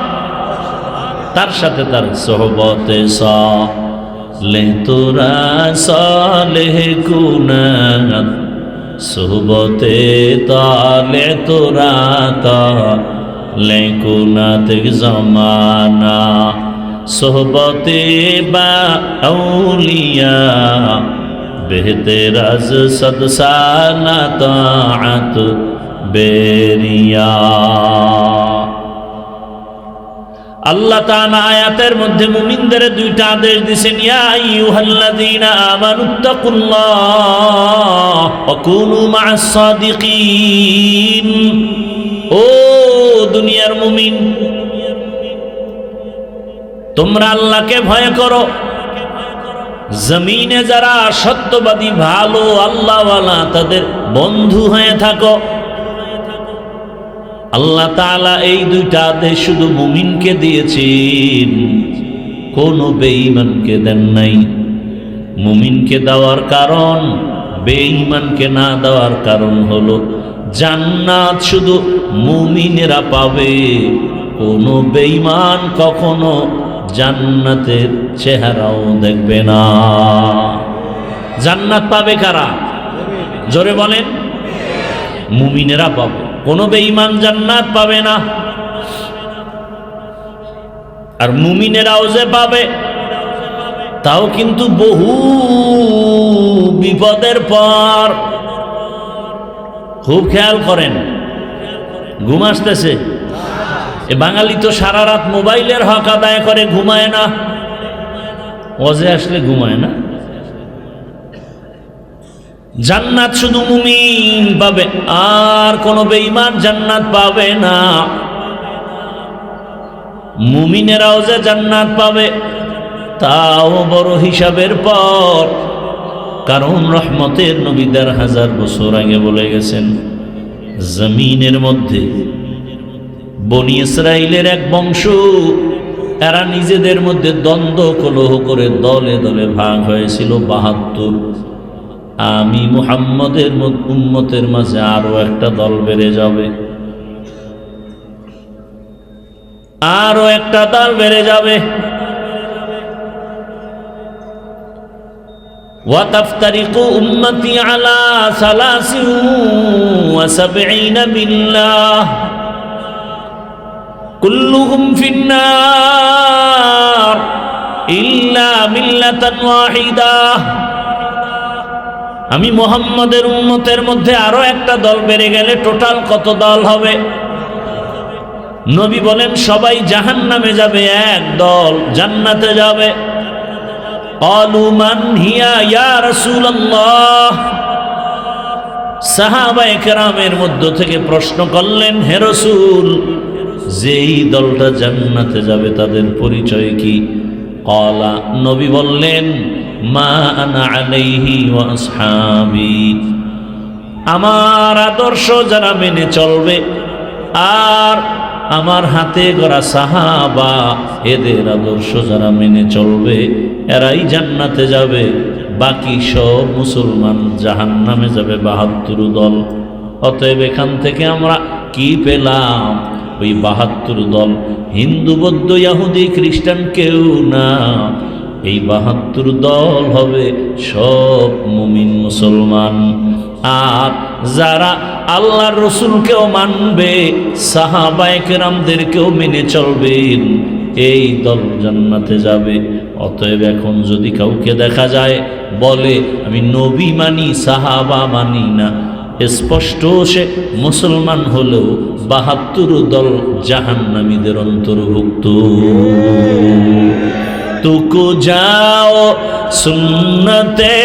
তার সাথে তার সোহবতে সালেহ তোরা সালেহ কুনাত, সোহবতে তালে তোরা তালে কুনাত জামানা, সোহবতে বা আউলিয়া বেহতেরাজ সদসানা তাআত বেরিয়া। আল্লাহ তাআলা আয়াতের মধ্যে মুমিনদের দুইটা আদেশ দিয়েছেন, ইয়া আইয়ুহাল্লাযীনা আমানুত্তাকুল্লাহ ওয়া কুনু মা'আস সাদিকিন। ও দুনিয়ার মুমিন, তোমরা আল্লাহকে ভয় করো। জমিনে যারা সত্যবাদী, ভালো আল্লাহওয়ালা, তাদের বন্ধু হয়ে থাকো। আল্লাহ তাআলা এই দুইটা আদেশ শুধু মুমিনকে দিয়েছেন, কোনো বেঈমানকে দেন নাই। মুমিনকে দেওয়ার কারণ, বেঈমানকে না দেওয়ার কারণ হলো জান্নাত শুধু মুমিনেরা পাবে, কোনো বেঈমান কখনো জান্নাতের চেহারাও দেখবে না। জান্নাত পাবে কারা? জোরে বলেন। মুমিনেরা পাবে, কোনো বেঈমান জান্নাত পাবে না। আর মুমিনেরাও যে পাবে, তাও কিন্তু বহু বিপদের পর। খুব খেয়াল করেন, ঘুম আসতেছে? এ বাঙালি তো সারা রাত মোবাইলের হক আদায় করে, ঘুমায় না। ওয়াজে আসলে ঘুমায় না। জান্নাত শুধু মুমিন পাবে, আর কোন বেঈমান জান্নাত পাবে না। মুমিনেরাও যে জান্নাত পাবে তাও বড় হিসাবের পর, কারণ রহমতের নবী ১,৫০০ বছর আগে বলে গেছেন, জমিনের মধ্যে বনি ইসরাইলের এক বংশ, এরা নিজেদের মধ্যে দ্বন্দ্ব কলহ করে দলে দলে ভাগ হয়েছিল ৭২। আমি মুহাম্মদের উম্মতের মাঝে আরো একটা দল বেড়ে যাবে, আরো একটা দল বেড়ে যাবে। وتفترق أمتي على 73 ملة كلهم في النار إلا ملة واحدة। আমি মুহাম্মদের উম্মতের মধ্যে আরো একটা দল বেড়ে গেলে টোটাল কত দল হবে? নবী বলেন সবাই জাহান্নামে যাবে, এক দল জান্নাতে যাবে। ক্বালু মান হিয়া ইয়া রাসূলুল্লাহ। সাহাবায়ে কেরামের মধ্য থেকে প্রশ্ন করলেন, হে রাসূল, যেই দলটা জান্নাতে যাবে তাদের পরিচয় কি? ক্বালা, নবী বললেন, মা আনা আলাইহি ওয়া আসহাবি। আমার আদর্শ যারা মেনে চলবে আর আমার হাতে গড়া সাহাবা এদের আদর্শ যারা মেনে চলবে এরাই জান্নাতে যাবে, বাকি সব মুসলমান জাহান্নামে যাবে ৭২ দল। অতএব এখান থেকে আমরা কি পেলাম? ওই ৭২ দল হিন্দু, বৌদ্ধ, ইহুদি, খ্রিস্টান কেউ না। এই ৭২ দল হবে সব মুমিন মুসলমান। আর যারা আল্লাহর রসুলকেও মানবে, সাহাবায়ে কেরামদেরকেও মেনে চলবেন, এই দল জান্নাতে যাবে। অতএব এখন যদি কাউকে দেখা যায় বলে আমি নবী মানি, সাহাবা মানি না, স্পষ্ট সে মুসলমান হলেও ৭২ দল জাহান্নামীদের অন্তর্ভুক্ত। तुको जाओ सुन्नते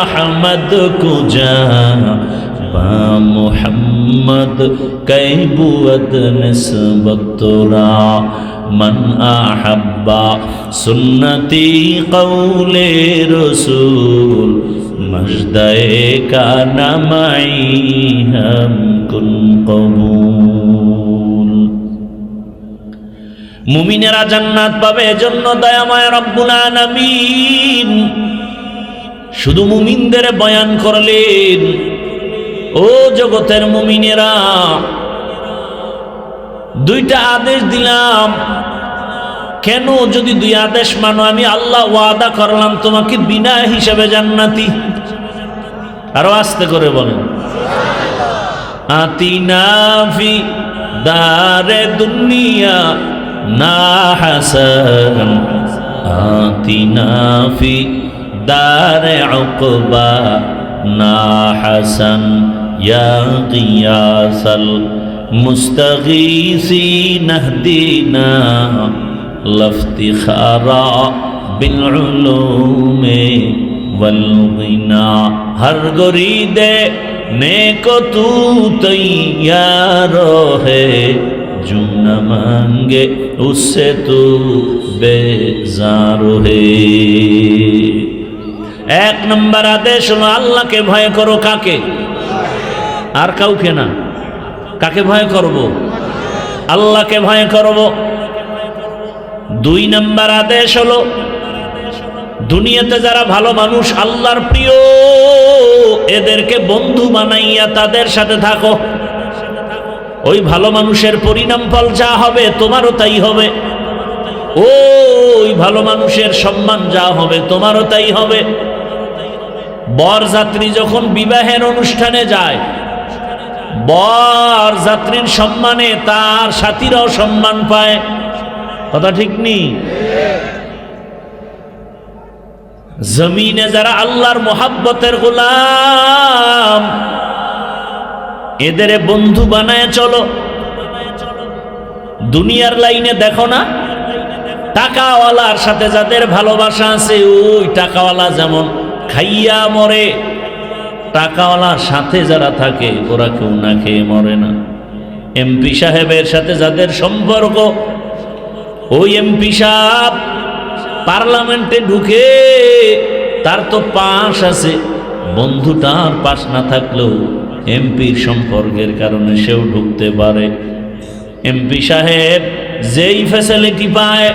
अहमद को जा बा मुहम्मद कैबुअद निस्बतुरा मन अहब्बा सुन्नती कौले रसूल मजदे का नमाई हम कुन कबूल। মুমিনেরা জান্নাত পাবে, এজন্য দয়াময় রব্বুল আলামিন শুধু মুমিনদের বয়ান করলেন। ও জগতের মুমিনেরা, দুইটা আদেশ দিলাম। কেন? যদি দুই আদেশ মানো, আমি আল্লাহ ওয়াদা করলাম তোমাকে বিনা হিসাবে জান্নাতি। আরো আস্তে করে বলেন, আতিনা ফি দারে দুনিয়া না হাসান আতিনা ফি দারে উকবা না হাসান ইয়া কিয়াসাল মুস্তাগীসিন ইহদিনা লফতিখারা বিল উলুমি ওয়াল গিনা। হর গরিদে নেকো তু তৈয়ার হে जो न मांगे उससे तू बेजार है। एक नंबर आदेश हलो আল্লাহকে ভয় করো। কাকে? আর কাউকে না। কাকে ভয় করব? আল্লাহকে ভয় করব। দুই নম্বর আদেশ হলো দুনিয়াতে যারা ভালো মানুষ, আল্লাহর প্রিয়, এদেরকে বন্ধু বানাইয়া তাদের সাথে থাকো। ওই ভালো মানুষের পরিণাম ফল যা হবে তোমারও তাই হবে। ওই ভালো মানুষের সম্মান যা হবে তোমারও তাই হবে। বরযাত্রী যখন বিবাহের অনুষ্ঠানে যায়, বরযাত্রীর সম্মানে তার সাথীরাও সম্মান পায়। কথা ঠিক নেই? জমিনে যারা আল্লাহর মোহাব্বতের গোলাম, এদের বন্ধু বানায় চলো। দুনিয়ার লাইনে দেখো না, টাকাওয়ালার সাথে যাদের ভালোবাসা আছে, ওই টাকাওয়ালা যেমন খাইয়া মরে, টাকাওয়ালার সাথে যারা থাকে ওরা কেউ না খেয়ে মরে না। এমপি সাহেবের সাথে যাদের সম্পর্ক, ওই এমপি সাহেব পার্লামেন্টে ঢুকে, তার তো পাশ আছে, বন্ধুটার পাশ না থাকলেও এমপির সম্পর্কের কারণে সেও ঢুকতে পারে। এমপি সাহেব যেই ফ্যাসিলিটি পায়,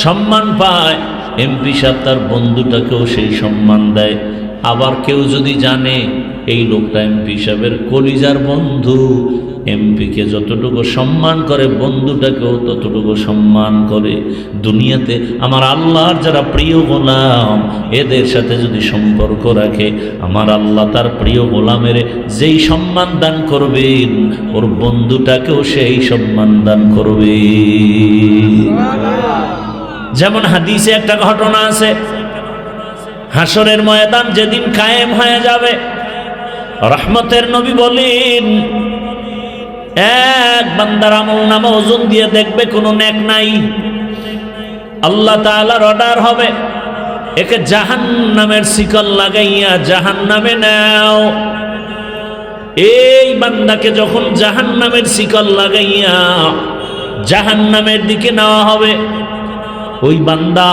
সম্মান পায়, এমপি সাহেব তার বন্ধুটাকেও সেই সম্মান দেয়। আবার কেউ যদি জানে এই লোকটা এমপি সাহেবের কলিজার বন্ধু, এমপিকে যতটুকু সম্মান করে বন্ধুটাকেও ততটুকু সম্মান করে। দুনিয়াতে আমার আল্লাহর যারা প্রিয় গোলাম, এদের সাথে যদি সম্পর্ক রাখে, আমার আল্লাহ তার প্রিয় গোলামের যেই সম্মান দান করবেন, ওর বন্ধুটাকেও সেই সম্মান দান করবে। যেমন হাদিসে একটা ঘটনা আছে, হাসরের ময়দান যেদিন কায়েম হয়ে যাবে, রহমতের নবী বলেন, এক বান্দার আমলনামা ওজন দিয়ে দেখবে কোনো নেক নাই। আল্লাহ তাআলার অর্ডার হবে, একে জাহান্নামের শিকল লাগাইয়া জাহান্নামে নাও। এই বান্দাকে যখন জাহান্নামের শিকল লাগাইয়া জাহান্নামের দিকে নেওয়া হবে, ওই বান্দা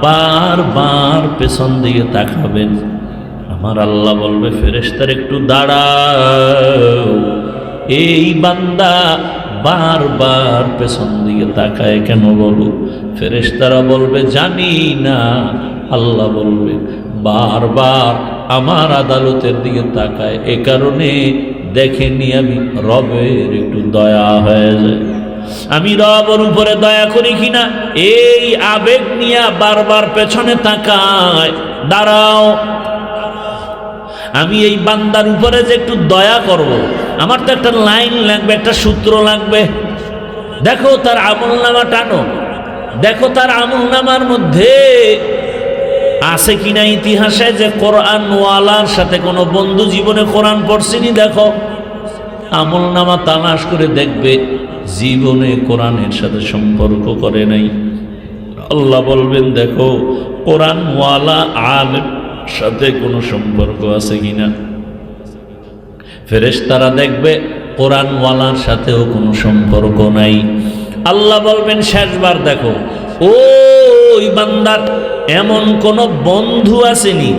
বারবার পেছন দিকে তাকাবেন। আমার আল্লাহ বলবে, ফেরেশতারা একটু দাঁড়াও। এই বান্দা বারবার পেছন দিকে তাকায় কেন বলো? ফেরেশতারা বলবে, জানি না। আল্লাহ বলবে, বারবার আমার আদালতের দিকে তাকায়, এ কারণে দেখেনি আমি রবের একটু দয়া হয়ে যায়। আমি রবের উপরে দয়া করি কিনা, এই আবেগ নিয়ে বারবার পেছনে তাকায়। দাঁড়াও, আমি এই বান্দার উপরে যে একটু দয়া করব, আমার তো একটা লাইন লাগবে, একটা সূত্র লাগবে। দেখো তার আমলনামা টানো, দেখো তার আমলনামার মধ্যে আছে কিনা ইতিহাসে যে কোরআনওয়ালার সাথে কোনো বন্ধু জীবনে কোরআন পড়ছেনি। দেখো আমলনামা তালাশ করে দেখবে জীবনে কোরআনের সাথে সম্পর্ক করে নাই। আল্লাহ বলবেন, দেখো কোরআনওয়ালা আলেম সাথে কোনো সম্পর্ক আছে কিনা। ফেরেশতারা দেখবে কোরআনওয়ালার সাথেও কোনো সম্পর্ক নাই। আল্লাহ বলবেন, শেষবার দেখো ওই বান্দার এমন কোন বন্ধু আসেনি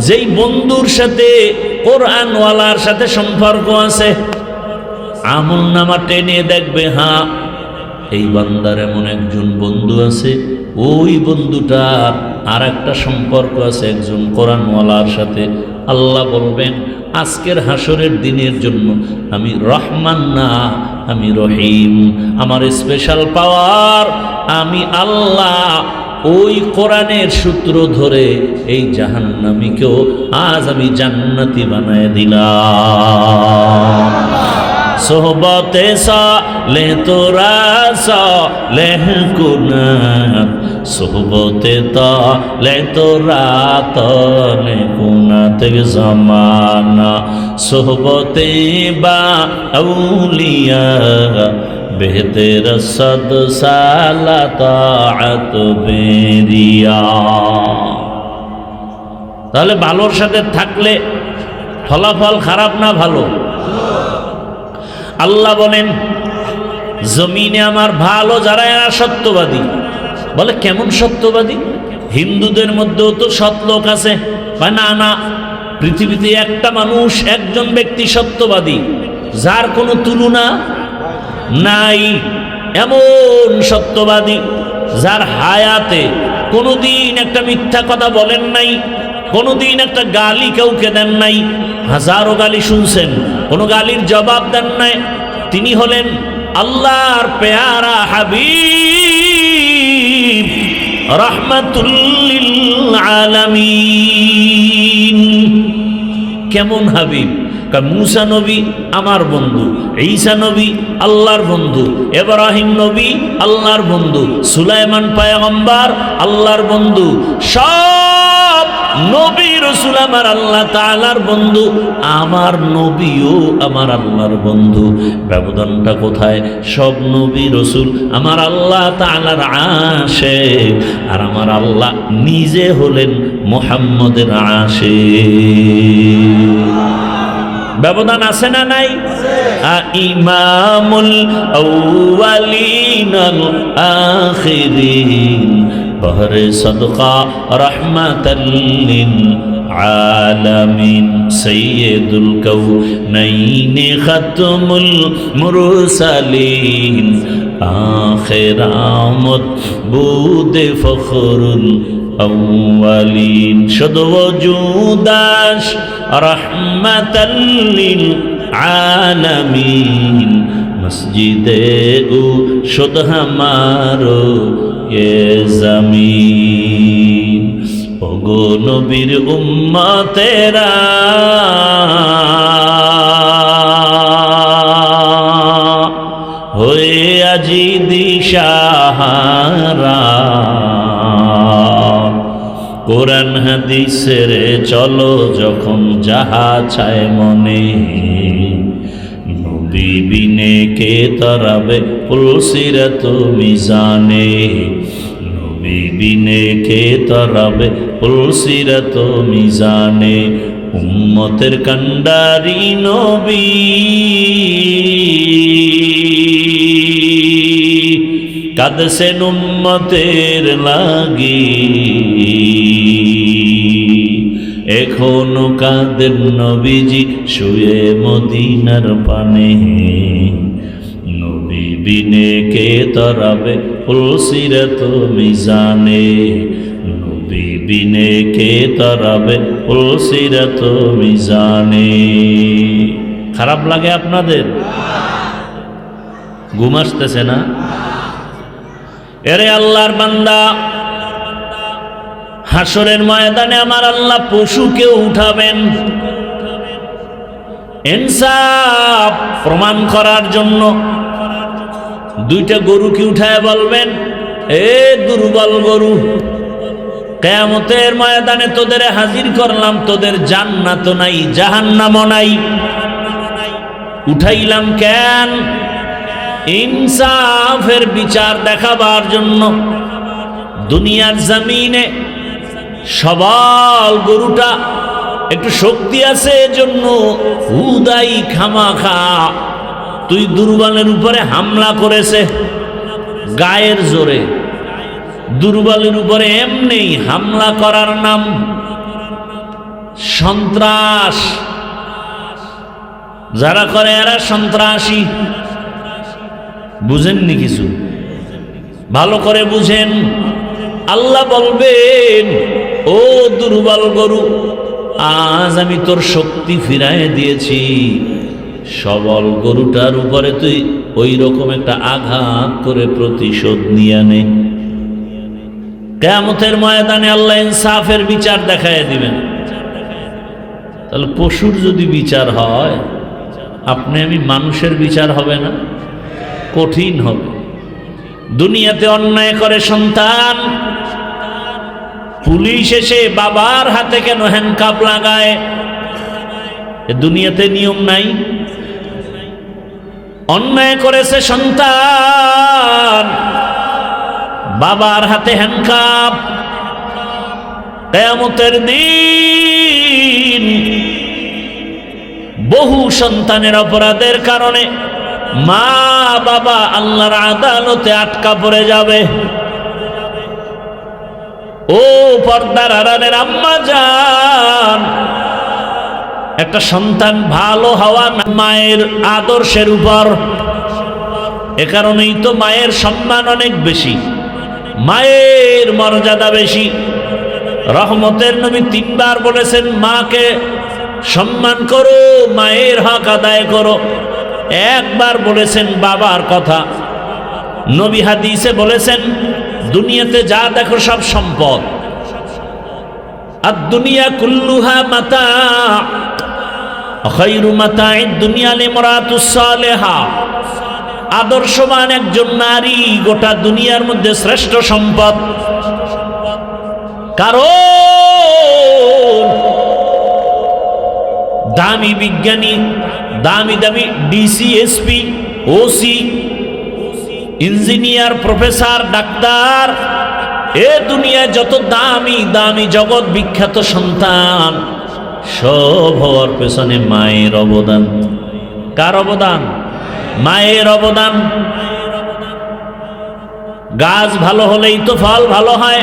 যেই বন্ধুর সাথে কোরআনওয়ালার সাথে সম্পর্ক আছে। আমলনামা টেনে দেখবে, হ্যাঁ এই বান্দার এমন একজন বন্ধু আছে, ওই বন্ধুটার আর একটা সম্পর্ক আছে একজন কোরআনওয়ালার সাথে। আল্লাহ বলবেন, আজকের হাসরের দিনের জন্য আমি রহমান না, আমি রহিম। আমার স্পেশাল পাওয়ার, আমি আল্লাহ ওই কোরআনের সূত্র ধরে এই জাহান্নামীকেও আজ আমি জান্নাতি বানায় দিলাম। সোহবতে সালে তোরা সালেহ কুনাত, সোহবতে তালে তোরা তালে কুনাত জামানা, সোহবতে বা আউলিয়া বেহতের সদ সালা তাআত বেরিয়া। তাহলে ভালোর সাথে থাকলে ফলাফল খারাপ না ভালো? আল্লাহ বলেন, জমিনে আমার ভালো যারা, এরা সত্যবাদী। বলে কেমন সত্যবাদী? হিন্দুদের মধ্যেও তো সৎ লোক আছে। না না, পৃথিবীতে একটা মানুষ, একজন ব্যক্তি সত্যবাদী যার কোনো তুলনা নাই। এমন সত্যবাদী যার হায়াতে কোনোদিন একটা মিথ্যা কথা বলেন নাই, কোনোদিন একটা গালি কাউকে দেন নাই। হাজারো গালি শুনছেন, কোনো গালির জবাব দেন নাই। তিনি হলেন আল্লাহর পেয়ারা হাবিব, রাহমাতুল লিল আলামিন। কেমন হাবিব? মুসা নবী আমার বন্ধু, ঈসা নবী আল্লাহর বন্ধু, ইব্রাহিম নবী আল্লাহর বন্ধু, সুলাইমান পয়গম্বর আল্লাহর বন্ধু। সব নবী রাসূল আমার আল্লাহ তাআলার বন্ধু, আমার নবীও আমার আল্লাহর বন্ধু। ব্যবধানটা কোথায়? সব নবী রাসূল আমার আল্লাহ তাআলার আশিক, আর আমার আল্লাহ নিজে হলেন মুহাম্মদের আশিক। ব্যবধান আছে না নাই? ইমামুল আউয়ালিন আল আখিরিন বহরে সদকা রাহমাতাল লিল আলামিন সাইয়্যিদুল কাউনাইন খাতমুল মুরসালিন আখির আমত বুদে ফখরুল আউয়ালিন শুধু ওজুদাস রাহমাতাল লিল আলামিন মসজিদে ও শুধ হামারো এ জমিন। ওগো নবীর উম্মতেরা হয়ে আজি দিশাহারা, কোরআন হাদিসের চলো যখন যাহা চায় মনে, নবী বিনে কে তরাবে পুলসিরাত মিজানে, নবী বিনে কে তরাবে পুলসিরাত মিজানে। উম্মতের কান্ডারি নবী কাঁদছেন উম্মতের লাগি, এখনো কাঁদেন নবীজি শুয়ে মদিনার পানে, নবী বিনে কে তরাবে পুলসিরাত মিজানে, নবী বিনে কে তরাবে পুলসিরাত মিজানে। খারাপ লাগে আপনাদের? ঘুম আসতেছে না? এরে আল্লাহর বান্দা, হাসরের ময়দানে আমার আল্লাহ পশুকে উঠাবেন ইনসাফ প্রমাণ করার জন্য। দুইটা গরুকে উঠায় বলবেন, এ দুর্বল গরু, কিয়ামতের ময়দানে তোদের হাজির করলাম, তোদের জান্নাত নাই জাহান্নামও নাই, উঠাইলাম কেন? ইনসাফের বিচার দেখাবার জন্য। দুনিয়ার জমিনে সবল গরুটা একটু শক্তি আছে এজন্য হুদাই খামাখা তুই দুর্বলের উপরে হামলা করেছে গায়ের জোরে। দুর্বলের উপরে এমনি হামলা করার নাম সন্ত্রাস। যারা করে এরা সন্ত্রাসী। বুঝেননি কিছু? ভালো করে বুঝেন। আল্লাহ বলবেন, ও দুর্বল গরু, আজ আমি তোর শক্তি ফিরায় দিয়েছি, সবল গরুটার উপরে তুই ওই রকম একটা আঘাত করে প্রতিশোধ নিয়ে নে। কিয়ামতের ময়দানে আল্লাহ ইনসাফের বিচার দেখায় দিবেন। তাহলে পশুর যদি বিচার হয়, আপনি আমি মানুষের বিচার হবে না? কঠিন হবে। দুনিয়াতে অন্যায় করে সন্তান, পুলিশ এসে বাবার হাতে কেন হ্যান্ডকাপ লাগায়? এ দুনিয়াতে নিয়ম নাই? অন্যায় করেছে সন্তান, বাবার হাতে হ্যান্ডকাপ। কিয়ামতের দিন বহু সন্তানের অপরাধের কারণে মা বাবা আল্লাহর আদালতে আটকা পড়ে যাবে। ও পর্দার আড়ালের আম্মা জান, একটা সন্তান ভালো হওয়া মায়ের আদর্শের উপর। এ কারণেই তো মায়ের সম্মান অনেক বেশি, মায়ের মর্যাদা বেশি। রহমতের নবী 3 বার বলেছেন, মাকে সম্মান করো, মায়ের হক আদায় করো। একবার বলেছেন বাবার কথা। নবী হাদিসে বলেছেন, দুনিয়াতে যা দেখো সব সম্পদ। আর দুনিয়া কুল্লুহা মাতা, খায়রু মাতা'আদ দুনিয়া লিমরাতুস সালিহা। আদর্শবান একজন নারী গোটা দুনিয়ার মধ্যে শ্রেষ্ঠ সম্পদ। কারণ দামি বিজ্ঞানী, দামি দামি DC, SP, OC, engineer, professor, ডাক্তার, এ দুনিয়ায় যত দামি দামি জগৎ বিখ্যাত সন্তান, সব হওয়ার পেছনে মায়ের অবদান। কার অবদান? মায়ের অবদান। গাছ ভালো হলেই তো ফল ভালো হয়,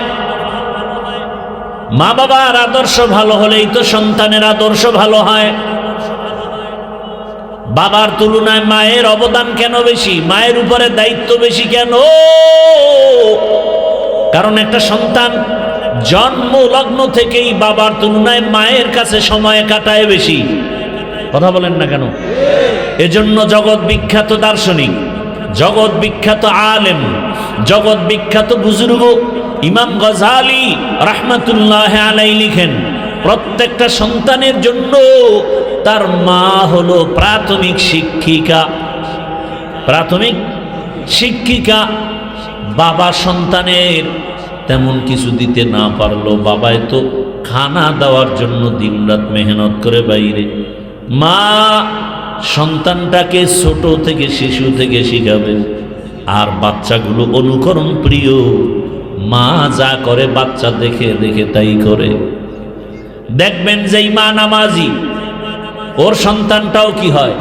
মা বাবার আদর্শ ভালো হলেই তো সন্তানের আদর্শ ভালো হয়। বাবার তুলনায় মায়ের অবদান কেন বেশি? মায়ের উপরে দায়িত্ব বেশি কেন? কারণ একটা সন্তান জন্ম লগ্ন থেকেই বাবার তুলনায় মায়ের কাছে সময় কাটায় বেশি। কথা বলেন না কেন? এজন্য জগৎ বিখ্যাত দার্শনিক, জগৎ বিখ্যাত আলেম, জগৎ বিখ্যাত বুজুর্গ ইমাম গজালি রাহমাতুল্লাহ আলাইহি লিখেন, প্রত্যেকটা সন্তানের জন্য তার মা হলো প্রাথমিক শিক্ষিকা। প্রাথমিক শিক্ষিকা। বাবা সন্তানের তেমন কিছু দিতে না পারলো, বাবায় তো খানা দেওয়ার জন্য দিনরাত মেহনত করে বাইরে। মা সন্তানটাকে ছোট থেকে, শিশু থেকে শিখাবে। আর বাচ্চাগুলো অনুকরণ প্রিয়, মা যা করে বাচ্চা দেখে দেখে তাই করে। দেখবেন যেই মা নামাজি, ওর সন্তানটাও কি হয়?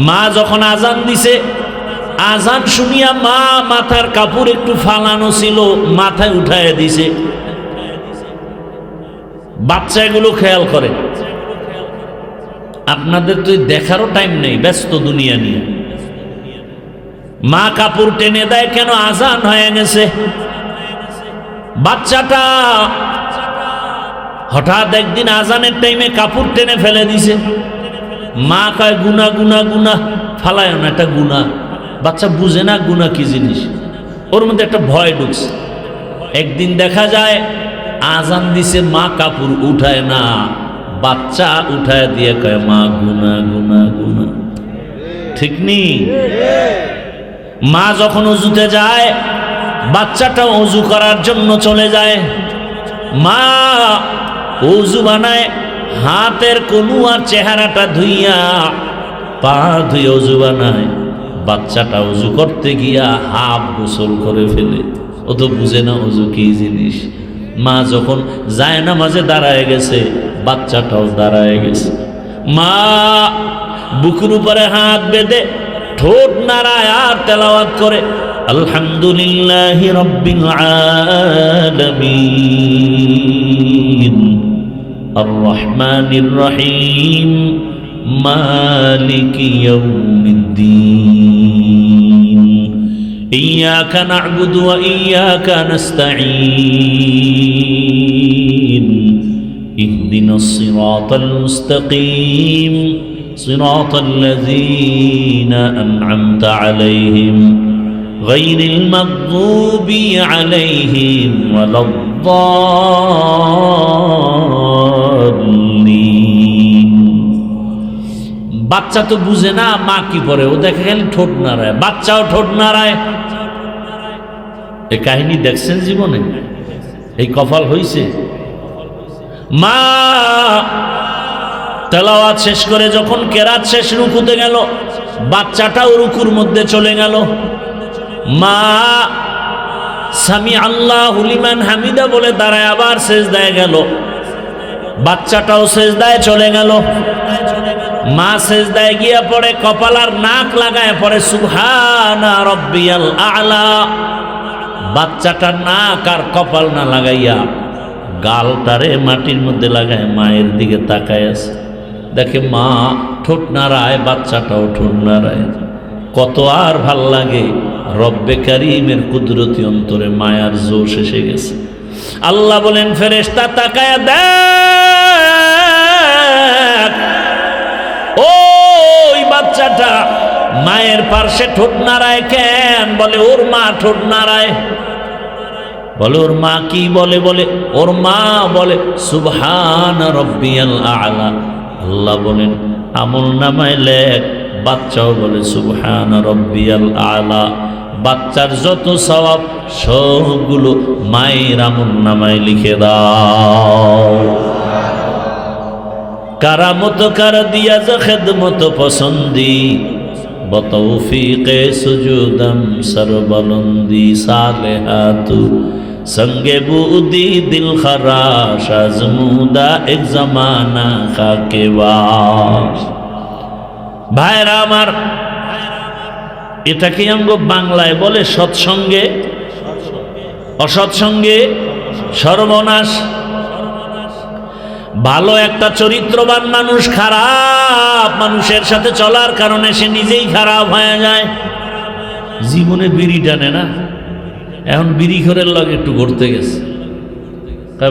মা যখন আজান দিছে, আজান শুনিয়া মা মাথার কাপড় একটু ফালানো ছিল, মাথায় উঠায় দিছে। বাচ্চা এগুলো খেয়াল করে। আপনাদের তো দেখারও টাইম নেই, ব্যস্ত দুনিয়া নিয়ে। মা কাপড় টেনে দেয় কেন? আজান হয়ে গেছে। বাচ্চাটা হঠাৎ একদিন আজানের টাইমে কাপড় টেনে ফেলে দিছে। মা কয় গুনা গুনা গুনা, ফালায় না, এটা গুনা। বাচ্চা বুঝে না গুনা কি জিনিস, ওর মধ্যে একটা ভয় ঢুকছে। একদিন দেখা যায় আজান দিছে, মা কাপড় উঠায় না, বাচ্চা উঠায় দিয়ে কয় মা গুনা গুনা গুনা। ঠিক নি? মা যখন অজুতে যায়, বাচ্চাটা অজু করার জন্য চলে যায়। মা অজু বানায়, হাতের কনু আর চেহারাটা ধুইয়া, পা ধুয়ে অজু বানায়। বাচ্চাটা অজু করতে গিয়া হাফ গোসল করে ফেলে। ও তো বুঝে না অজু কি জিনিস। মা যখন যায় নামাজে দাঁড়ায় গেছে, বাচ্চাটাও দাঁড়ায় গেছে। মা বুকুর উপরে হাত বেঁধে ঠোঁট নাড়ায় আর তেলাওয়াত করে, আলহামদুলিল্লাহি রাব্বিল আলামিন আর রহমানির রহিম মালিকি ইয়াউমিদ্দিন ইয়্যাকা না'বুদু ওয়া ইয়্যাকা নাস্তাঈন ইহদিনাস সিরাতাল মুস্তাকিম সিরাতাল লাযীনা আন'আমতা আলাইহিম গায়রিল মাগযুবি আলাইহিম ওয়ালাদ-দাল্লিন। বাচ্চা তো বুঝে না মা কি পড়ে, ও দেখে খালি ঠোঁট নাড়ায়, বাচ্চাও ঠোঁট নাড়ায়। এই কাহিনী দেখছেন জীবনে? এই কপাল হইছে। মা তেলাওয়াত শেষ করে যখন কেরাত শেষ, রুকুতে গেল, বাচ্চাটাও রুকুর মধ্যে চলে গেল। মা সামি আল্লাহু লিমান হামিদা বলে দাঁড়ায় আবার সেজদায় গেল, বাচ্চাটাও সেজদায় চলে গেল। মা সেজদায় গিয়া পড়ে, কপাল আর নাক লাগায় পড়ে সুবহানা রাব্বিয়াল আ'লা। বাচ্চাটা নাক আর কপাল না লাগাইয়া গালটারে মাটির মধ্যে লাগায় মায়ের দিকে তাকায় আছে। দেখে মা ঠোঁট নাড়ায়, বাচ্চাটাও ঠোঁট নাড়ায়। কত আর ভাল লাগে। রব্বে কারীমের কুদরতি অন্তরে মায়ার জোশ এসে গেছে। আল্লাহ বলেন, ফেরেশতা তাকায়া দেখ, ওই বাচ্চাটা মায়ের পার্শ্বে ঠোঁট নাড়ায় কেন? বলে ওর মা ঠোঁট নাড়ায়। বলে ওর মা কি বলে? বলে ওর মা বলে সুবহান রাব্বিয়াল আ'লা। আল্লাহ বলেন, আমল নামায় লেখ। বাচ্চাও বলে সুবহান রাব্বিয়াল আ'লা। বাচ্চার যত সওয়াব সবগুলো মায়ের আমল নামায় লিখে দাও। কারামত কর দিয়া জ খিদমত পসন্দি বতৌফিকে সুজুদম সরবলন্দি সালেহাতু संगे बूदी दिल खराश आजमूदा एक जमाना खाके वास। ভাইরা আমার, এটাকে আমগো বাংলায় বলে সৎসঙ্গে অসৎসঙ্গে সর্বনাশ। ভালো একটা চরিত্রবান মানুষ খারাপ মানুষের সাথে চলার কারণে সে নিজেই খারাপ হয়ে যায়। জীবনে বিড়ি টানে না, এখন বিড়ি ঘরের লগে একটু ঘুরতে গেছে,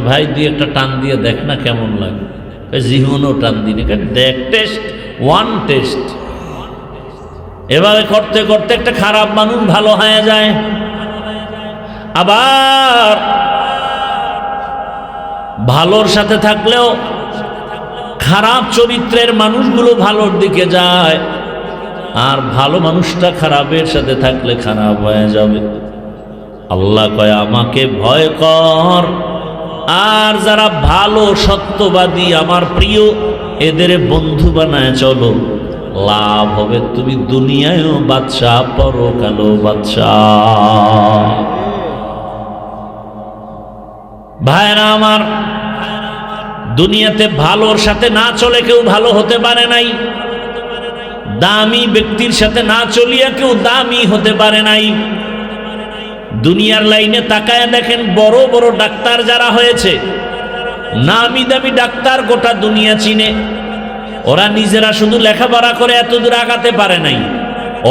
ভাই দিয়ে একটা টান দিয়ে দেখ না কেমন লাগে। জীবনও টান দিনে দেখ, টেস্ট ওয়ান টেস্ট। এভাবে করতে করতে একটা খারাপ মানুষ ভালো হয়ে যায়। আবার ভালোর সাথে থাকলেও খারাপ চরিত্রের মানুষগুলো ভালোর দিকে যায়, আর ভালো মানুষটা খারাপের সাথে থাকলে খারাপ হয়ে যাবে। আল্লাহ কয় আমাকে ভয় কর, আর যারা ভালো সত্যবাদী আমার প্রিয় এদের বন্ধু বানায় চলো, লাভ হবে তুমি দুনিয়ায়ও বাদশাহ পরকালেও বাদশাহ। ভাইরা আমার, দুনিয়াতে ভালোর সাথে না চলে কেউ ভালো হতে পারে নাই, দামি ব্যক্তির সাথে না চলিয়া কেউ দামি হতে পারে নাই। দুনিয়ার লাইনে তাকায় দেখেন, বড় বড় ডাক্তার যারা হয়েছে, নামি দামি ডাক্তার গোটা দুনিয়া চিনে, ওরা নিজেরা শুধু লেখাপড়া করে এত দূর আগাতে পারে নাই,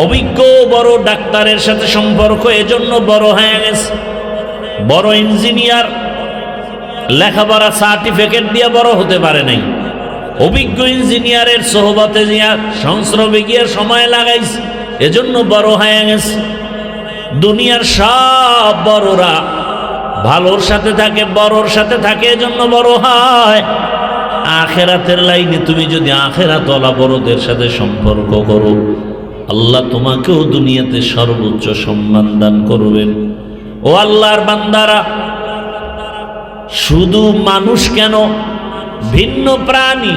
অভিজ্ঞ বড় ডাক্তারের সাথে সম্পর্ক এজন্য বড় হয়ে গেছে। বড় ইঞ্জিনিয়ার লেখাপড়া সার্টিফিকেট দিয়ে বড় হতে পারে নাই, অভিজ্ঞ ইঞ্জিনিয়ারের সোহবতে গিয়া সংস্রবে গিয়ে সময় লাগাইছে, এজন্য বড় হয়ে গেছে। দুনিয়ার সব বড়রা ভালোর সাথে থাকে, বড়র সাথে থাকে, এজন্য বড় হয়। আখেরাতের লাইনে তুমি যদি আখেরাতওয়ালা বড়দের সাথে সম্পর্ক করো, আল্লাহ তোমাকেও দুনিয়াতে সর্বোচ্চ সম্মান দান করবেন। ও আল্লাহর বান্দারা, শুধু মানুষ কেন, ভিন্ন প্রাণী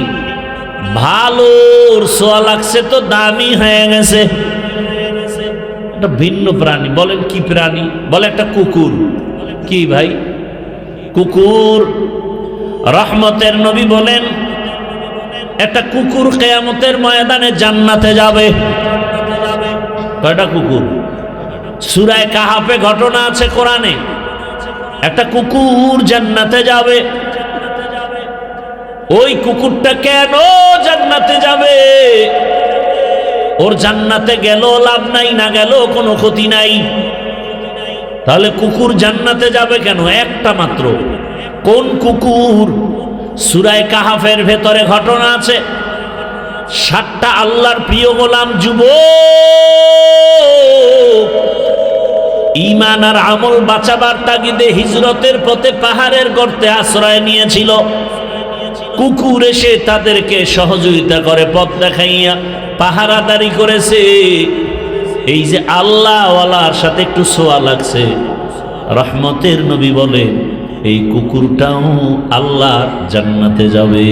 ভালোর ছোঁয়া লাগছে তো দামি হয়ে গেছে। একটা ভিন্ন প্রাণী, বলেন কি প্রাণী? বলে একটা কুকুর। কি ভাই? কুকুর। রহমতের নবী বলেন একটা কুকুর কিয়ামতের ময়দানে জান্নাতে যাবে। কয়টা কুকুর? সূরা কাহাফে ঘটনা আছে কোরআনে, একটা কুকুর জান্নাতে যাবে। ওই কুকুরটা কেন জান্নাতে যাবে? ওর জান্নাতে গেল লাভ নাই, না গেল কোনো ক্ষতি নাই। তাহলে কুকুর জান্নাতে যাবে কেন? একটা মাত্র। কোন কুকুর? সূরা কাহাফের ভেতরে ঘটনা আছে, 7টা আল্লাহর প্রিয় গোলাম যুবক ঈমান আর আমল বাঁচাবার তাগিদে হিজরতের পথে পাহাড়ের গর্তে আশ্রয় নিয়েছিল। কুকুর এসে তাদেরকে সহযোগিতা করে, পথ দেখাইয়া পাহারাদারি করেছে। এই যে আল্লাহওয়ালার সাথে একটু ছোঁয়া লাগছে, রহমতের নবী বলে এই কুকুরটাও আল্লাহর জান্নাতে যাবে।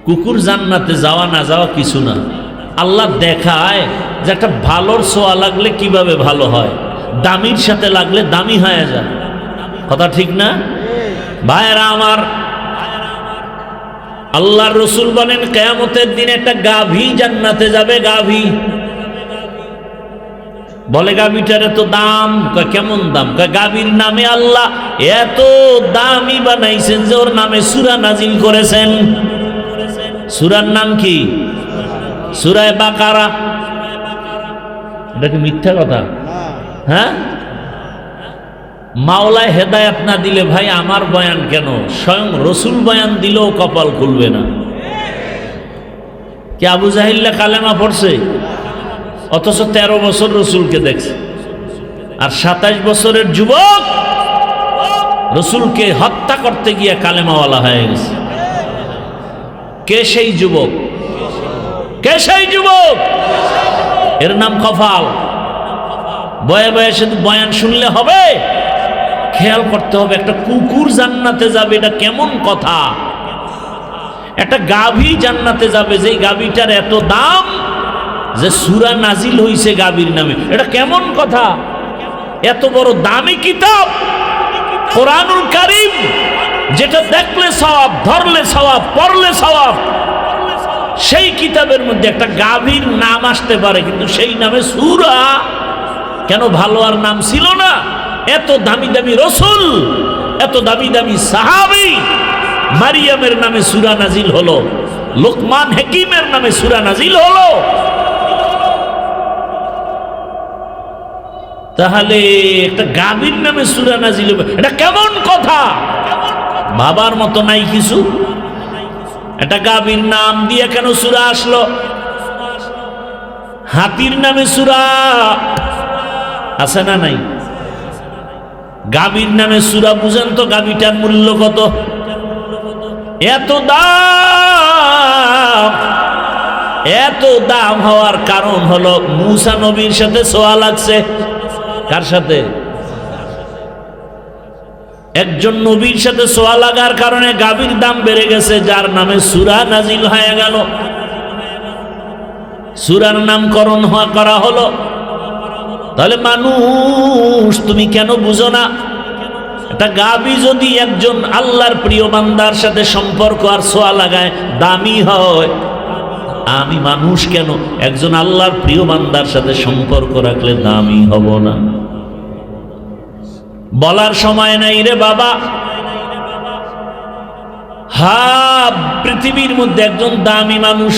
কুকুর জান্নাতে যাওয়া না যাওয়া কিছু না, আল্লাহ দেখায় যে একটা ভালোর ছোঁয়া লাগলে কিভাবে ভালো হয়, দামির সাথে লাগলে দামি হয়ে যায়। কথা ঠিক না ভাইরা আমার? আল্লাহর রাসূল বলেন কিয়ামতের দিন একটা গাভী জান্নাতে যাবে। গাভী। বলে গাভীটারে তো দাম। কেমন দাম? গাভীর নামে আল্লাহ এত দামি বানাইছেন যে ওর নামে সূরা নাজিল করেছেন। সূরার নাম কি? সূরা বাকারা। এটা কি মিথ্যা কথা? হ্যাঁ, মাওলায় হেদায়েত না দিলে ভাই আমার বয়ান কেন, স্বয়ং রসুল বয়ান দিলেও কপাল খুলবে না। কি আবু জাহিল্লা কালেমা পড়ছে, অথচ 13 বছর রসুলকে দেখছে, আর 27 বছরের যুবক রসুলকে হত্যা করতে গিয়ে কালেমাওয়ালা হয়ে গেছে। কে সেই যুবক? কে সেই যুবক? এর নাম কপাল। বয়ে বয়ে শুধু বয়ান শুনলে হবে? খেয়াল করতে হবে, একটা কুকুর জান্নাতে যাবে, এটা কেমন কথা? একটা গাভী জান্নাতে যাবে, যেই গাভীটার এত দাম যে সূরা নাজিল হইছে গাভীর নামে। এটা কেমন কথা? এত বড় দামি কিতাব কোরআনুল কারীম, যেটা দেখলে সওয়াব, ধরলে সওয়াব, পড়লে সওয়াব, সেই কিতাবের মধ্যে একটা গাভীর নাম আসতে পারে, কিন্তু সেই নামে সূরা। কেন? ভালো আর নাম ছিল না? এত দামি দামি রসুল, এত দামি দামি সাহাবী, মারিয়ামের নামে সূরা নাজিল হলো, লোকমান হাকিমের নামে সূরা নাজিল হলো। তাহলে একটা গাভীর নামে সূরা নাজিল হবে, এটা কেমন কথা? বাবার মতো নাই কিছু। একটা গাভীর নাম দিয়ে কেন সূরা আসলো? হাতির নামে সূরা আছে না নাই? গাভীর নামে সূরা, বুঝেন তো গাভীটার মূল্য কত? এত দাম। এত দাম হওয়ার কারণ হলো মূসা নবীর সাথে ছোঁয়া লাগছে। কার সাথে? একজন নবীর সাথে ছোঁয়া লাগার কারণে গাভীর দাম বেড়ে গেছে, যার নামে সূরা নাজিল হয়ে গেল, সূরার নামকরণ করা হলো। তাহলে মানুষ, তুমি কেন বুঝো না? একটা গাভী যদি একজন আল্লাহর প্রিয় বান্দার সাথে সম্পর্ক আর ছোঁয়া লাগায় দামি হয়, আমি মানুষ কেন একজন আল্লাহর প্রিয় বান্দার সাথে সম্পর্ক রাখলে দামি হব না? বলার সময় নাই রে বাবা। পৃথিবীর মধ্যে একজন দামি মানুষ,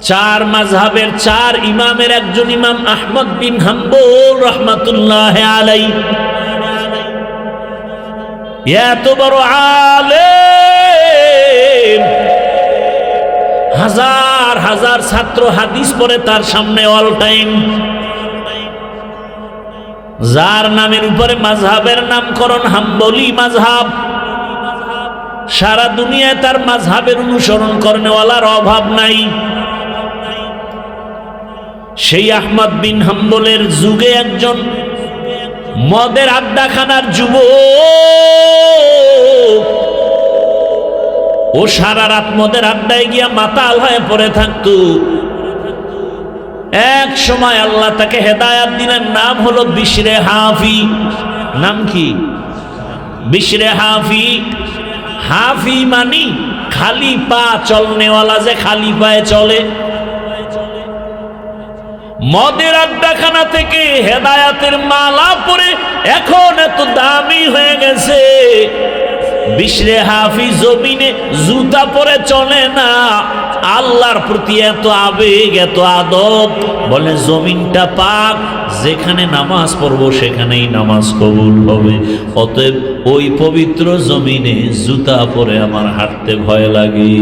চার মাযহাবের চার ইমামের একজন ইমাম আহমদ বিন হাম্বল রাহমাতুল্লাহ আলাইহি, এত বড় আলেম, হাজার হাজার ছাত্র হাদিস পড়ে তার সামনে অল টাইম, যার নামের উপরে মাযহাবের নামকরণ হাম্বলি মাযহাব। সারা দুনিয়ায় তার মাযহাবের অনুসরণ করেওয়ালার অভাব নাই। সেই আহমদ বিন হাম্বলের যুগে একজন মদের আড্ডাখানার যুবক, ও সারা রাত মদের আড্ডায় গিয়া মাতাল হয়ে পড়ে থাকতো। এক সময় আল্লাহ তাকে হেদায়াত দিলেন, নাম হলো বিশরে হাফি। নাম কি? বিশরে হাফি। হাফি মানি খালি পা চলনেওয়ালা, যে খালি পায়ে চলে। মদের আড্ডাখানা থেকে হেদায়াতের মালা পরে এখন এত দামি হয়ে গেছে। বিশরে হাফি জমিনে জুতা পরে চলে না, আল্লাহর প্রতি এত আবেগ, এত আদব, বলে জমিনটা পাক, যেখানে নামাজ পড়বো সেখানেই নামাজ কবুল হবে। অতএব ওই পবিত্র জমিনে জুতা পরে আমার হাঁটতে ভয় লাগে।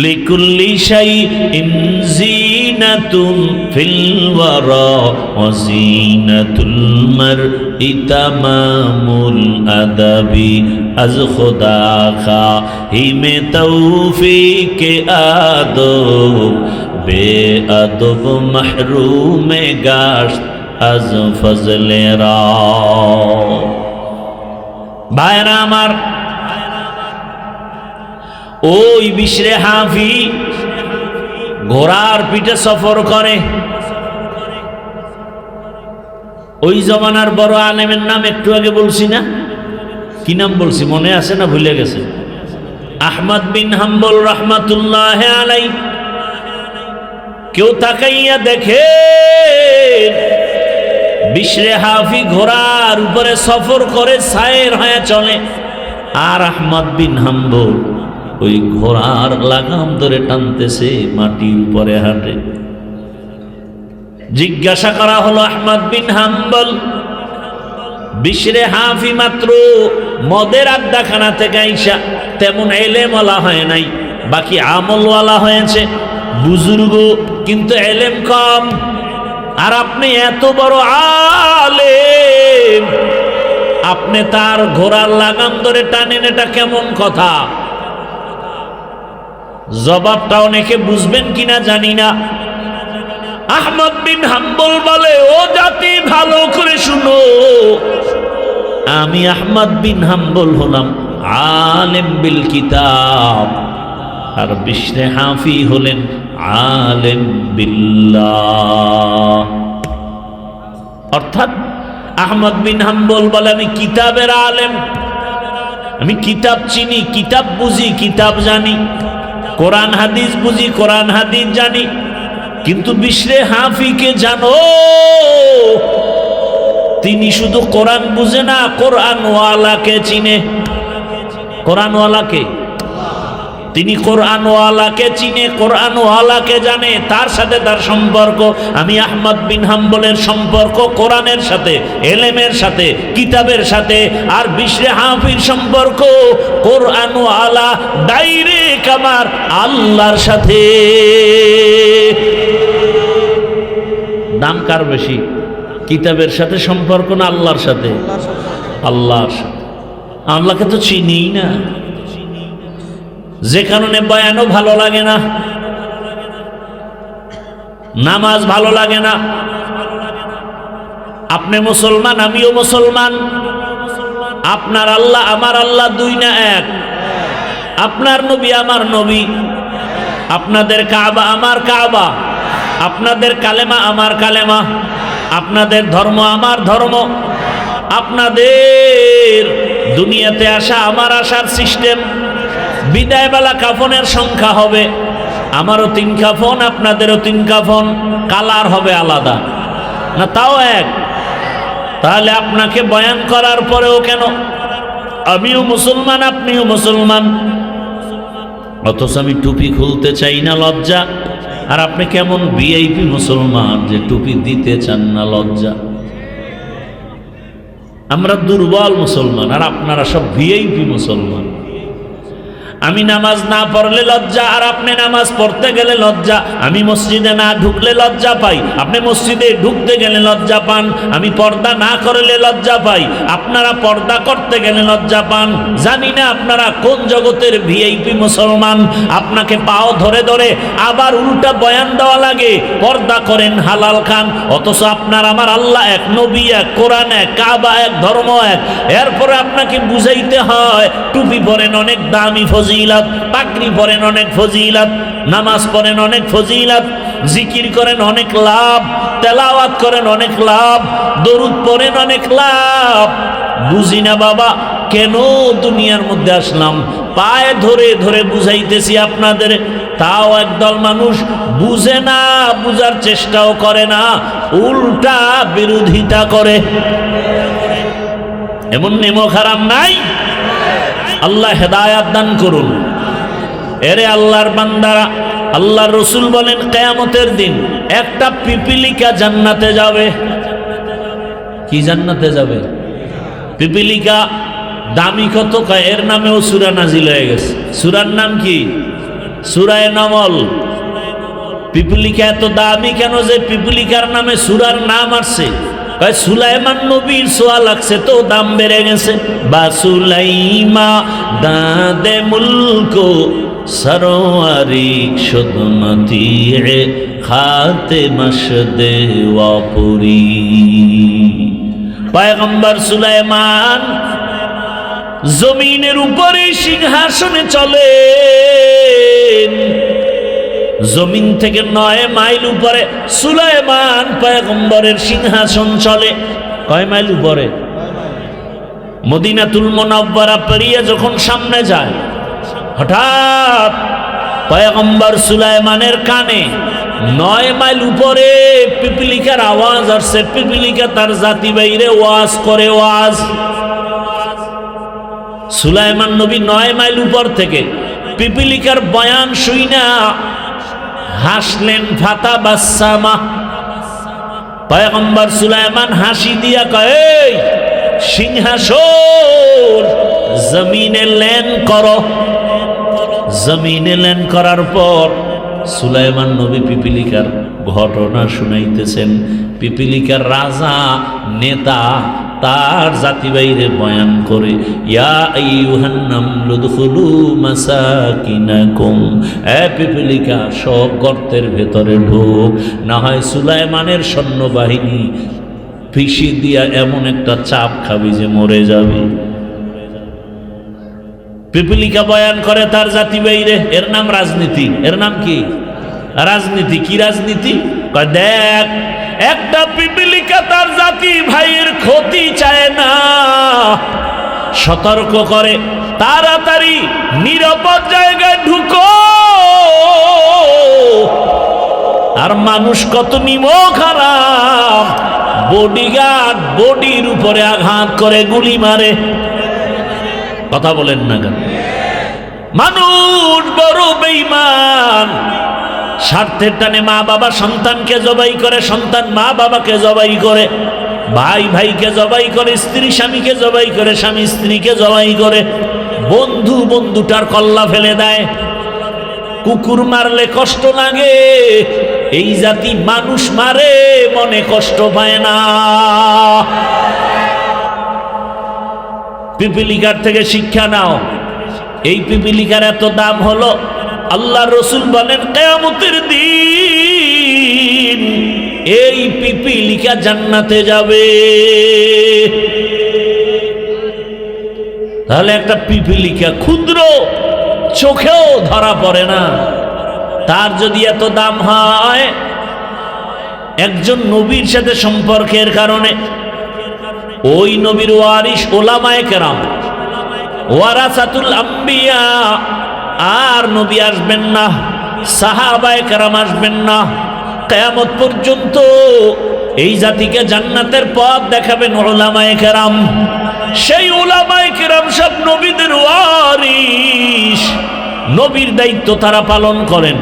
লিকুল্লি শাইইন জিনাতুন ফিল ওয়ারা ওয়া জিনাতুল মারই তামামুল আদাবি আজ খুদা খাহিমে তৌফিকে আদব বে আদব মাহরুমে গাশত আজ ফজলে রা। ভাইরা আমার, ওই বিশরে হাফি ঘোড়ার পিঠে সফর করে। ওই জমানার বড় আলেমের নাম একটু আগে বলছি না? কি নাম বলছি মনে আছে না ভুলে গেছে? আহমদ বিন হাম্বল রাহমাতুল্লাহ আলাইহি। কেউ তাকাইয়া দেখে বিশরে হাফি ঘোড়ার উপরে সফর করে, সায়ের হয়ে চলে, আর আহমদ বিন হাম্বল ওই ঘোড়ার লাগাম ধরে টানতেছে, মাটির উপরে হাঁটে। জিজ্ঞাসা করা হলো আহমদ বিন হাম্বল, বিশরে হাফি মাত্র মদের আড্ডাখানা থেকে আইসা তেমন এলেমওয়ালা হয় নাই, বাকি আমলওয়ালা হয়েছে, বুজুর্গ কিন্তু এলেম কম, আর আপনি এত বড় আলেম, আপনি তার ঘোড়ার লাগাম ধরে টানেন, এটা কেমন কথা? জবাবটা অনেকে বুঝবেন কিনা জানি না। আহমদ বিন হাম্বল বলে, ও জাতি ভালো করে শুনো, আমি আহমদ বিন হাম্বল হলাম আলেম বিল কিতাব, আর বিশরে হাফি হলেন আলেম বিল্লাহ। অর্থাৎ আহমদ বিন হাম্বল বলে আমি কিতাবের আলেম, আমি কিতাব চিনি, কিতাব বুঝি, কিতাব জানি, কোরআন হাদিস বুঝি, কোরআন হাদিস জানি। কিন্তু বিশরে হাফিকে জানো, তিনি শুধু কোরআন বুঝে না, কোরআনওয়ালাকে চিনে। কোরআনওয়ালাকে, তিনি কোরআনওয়ালাকে চিনে, কোরআনওয়ালাকে জানে, তার সাথে তার সম্পর্ক। আমি আহমদ বিন হাম্বলের সম্পর্ক কোরআনের সাথে, এলেমের সাথে, কিতাবের সাথে। আর বিশরে হাফির সম্পর্ক কোরআনওয়ালা ডাইরেক্ট আমার আল্লাহর সাথে। দাম কার বেশি, কিতাবের সাথে সম্পর্ক না আল্লাহর সাথে? আল্লাহর সাথে। আল্লাহকে তো চিনিই না, যে কারণে বয়ানও ভালো লাগে না, নামাজ ভালো লাগে না। আপনি মুসলমান, আমিও মুসলমান, আপনার আল্লাহ আমার আল্লাহ দুই না এক, আপনার নবী আমার নবী, আপনাদের কাবা আমার কাবা, আপনাদের কালেমা আমার কালেমা, আপনাদের ধর্ম আমার ধর্ম, আপনাদের দুনিয়াতে আসা আমার আসার সিস্টেম। বিদায়বেলা কাফনের সংখ্যা হবে, আমারও 3 কাফন, আপনাদেরও 3 কাফন, কালার হবে আলাদা না, তাও এক। তাহলে আপনাকে বয়ান করার পরেও কেন আমিও মুসলমান আপনিও মুসলমান, অথচ আমি টুপি খুলতে চাই না, লজ্জা। আর আপনি কেমন ভিআইপি মুসলমান যে টুপি দিতে চান না, লজ্জা। আমরা দুর্বল মুসলমান, আর আপনারা সব ভিআইপি মুসলমান। আমি নামাজ না পড়লে লজ্জা, আর আপনি নামাজ পড়তে গেলে লজ্জা। আমি মসজিদে না ঢুকলে লজ্জা পাই, আপনি মসজিদে ঢুকতে গেলে লজ্জা পান। আমি পর্দা না করলে লজ্জা পাই, আপনারা পর্দা করতে গেলে লজ্জা পান। জানি না আপনারা কোন জগতের ভিআইপি মুসলমান। আপনাকে পাও ধরে ধরে আবার উল্টা বয়ান দেওয়া লাগে, পর্দা করেন, হালাল খান, অথচ আপনার আমার আল্লাহ এক, নবী এক, কোরআন এক, কাবা এক, ধর্ম এক। এরপরে আপনাকে বুঝাইতে হয় টুপি পরেন অনেক দামি ফজিলত, পাগড়ি পরেন অনেক ফজিলত, নামাজ পড়েন অনেক ফজিলত, জিকির করেন অনেক লাভ, তেলাওয়াত করেন অনেক লাভ, দরুদ পড়েন অনেক লাভ। বুঝি না বাবা কেন দুনিয়ার মধ্যে আসলাম, পায়ে ধরে ধরে বুঝাইতেছি আপনাদের, তাও একদল মানুষ বুঝে না, বুঝার চেষ্টাও করে না, উল্টা বিরোধিতা করে। এমন নেমো খারাপ নাই? আল্লাহ হেদায়াত দান করুন। এরে আল্লাহর বান্দারা, আল্লাহর রসুল বলেন কিয়ামতের দিন একটা পিপিলিকা জান্নাতে যাবে। কি জান্নাতে যাবে? পিপিলিকা। দামি কত? এর নামেও সূরা নাজিল হয়ে গেছে। সূরার নাম কি? সূরায়ে নামল। পিপিলিকা এত দামি কেন যে পিপিলিকার নামে সূরার নাম আসছে? সুলাইমান নবীর সোয়া লাগছে তো দাম বেড়ে গেছে। বা সুলাইমা দাদে মুলকো সরোয়ারি সুদমতি খাতে মশদে ওয়াপুরি। পয়গম্বর সুলাইমান জমিনের উপরে সিংহাসনে চলেন। জমিন থেকে 9 মাইল উপরে সুলাইমান পয়গম্বরের সিংহাসন চলে। কয় মাইল উপরে? মদিনাতুল মুনাওয়ারা পেরিয়ে যখন সামনে যায়, হঠাৎ পয়গম্বর সুলাইমানের কানে 9 মাইল উপরে পিপিলিকার আওয়াজ আসছে। পিপিলিকা তার জাতি বাইরে ওয়াজ করে, ওয়াজ। সুলাইমান নবী 9 মাইল উপর থেকে পিপিলিকার বয়ান শুইনা হাসলেন। ফাতা বাসামা। পয়গম্বর সুলাইমান হাসি দিয়া কয়, এই সিংহাসন জমিনে লেন করো। জমিনে লেন করার পর সুলাইমান নবী পিপিলিকার ঘটনা শুনাইতেছেন। পিপিলিকার রাজা, নেতা তার জাতি বাইরে বয়ান করে, ইয়া আইয়ুহান নামলু দুখুলু মাসাকিনাকুম, এ পিপিলিকা সব গর্তের ভেতরে ঢোক, না হয় সুলাইমানের সৈন্যবাহিনী ফিসি দিয়া এমন একটা চাপ খাবি যে মরে যাবি। পিপিলিকা বয়ান করে তার জাতি বাইরে, এর নাম রাজনীতি। এর নাম কি? রাজনীতি। কি রাজনীতি? দেখ, একটা পিপিলিকা তার জাতি ভাইয়ের ক্ষতি চায় না, সতর্ক করে তাড়াতাড়ি নিরাপদ জায়গায় ঢুকো। আর মানুষ কত নিমখ খারাপ, বডিগার্ড বডির উপরে আঘাত করে গুলি মারে। কথা বলেন না কেন? মানুষ বড় বেঈমান, স্বার্থের টানে মা বাবা সন্তানকে জবাই করে, সন্তান মা বাবাকে জবাই করে, ভাই ভাইকে জবাই করে, স্ত্রী স্বামীকে জবাই করে, স্বামী স্ত্রীকে জবাই করে, বন্ধু বন্ধুটার কল্লা ফেলে দেয়। কুকুর মারলে কষ্ট লাগে, এই জাতি মানুষ মারে মনে কষ্ট পায় না। পিপিলিকার থেকে শিক্ষা নাও। এই পিপিলিকার এত দাম হলো, আল্লাহ রসুল বলেন কিয়ামতের দিন এই পিপিলিকা জান্নাতে যাবে। তাহলে একটা পিপিলিকা ক্ষুদ্র, চোখেও ধরা পড়ে না, তার যদি এত দাম হয়, একজন নবীর সাথে সম্পর্কের কারণে ওই নবীর ওয়ারিস ওলামায়ে কেরাম, ওয়ারাসাতুল আম্বিয়া, আর নবী আসবেন না, সাহাবায়ে কেরাম আসবেন না, কিয়ামত পর্যন্ত এই জাতিকে জান্নাতের পথ দেখাবেন ওলামায়ে কেরাম। সেই ওলামায়ে কেরাম সব নবীদের ওয়ারিস, নবীর দায়িত্ব তারা পালন করেন।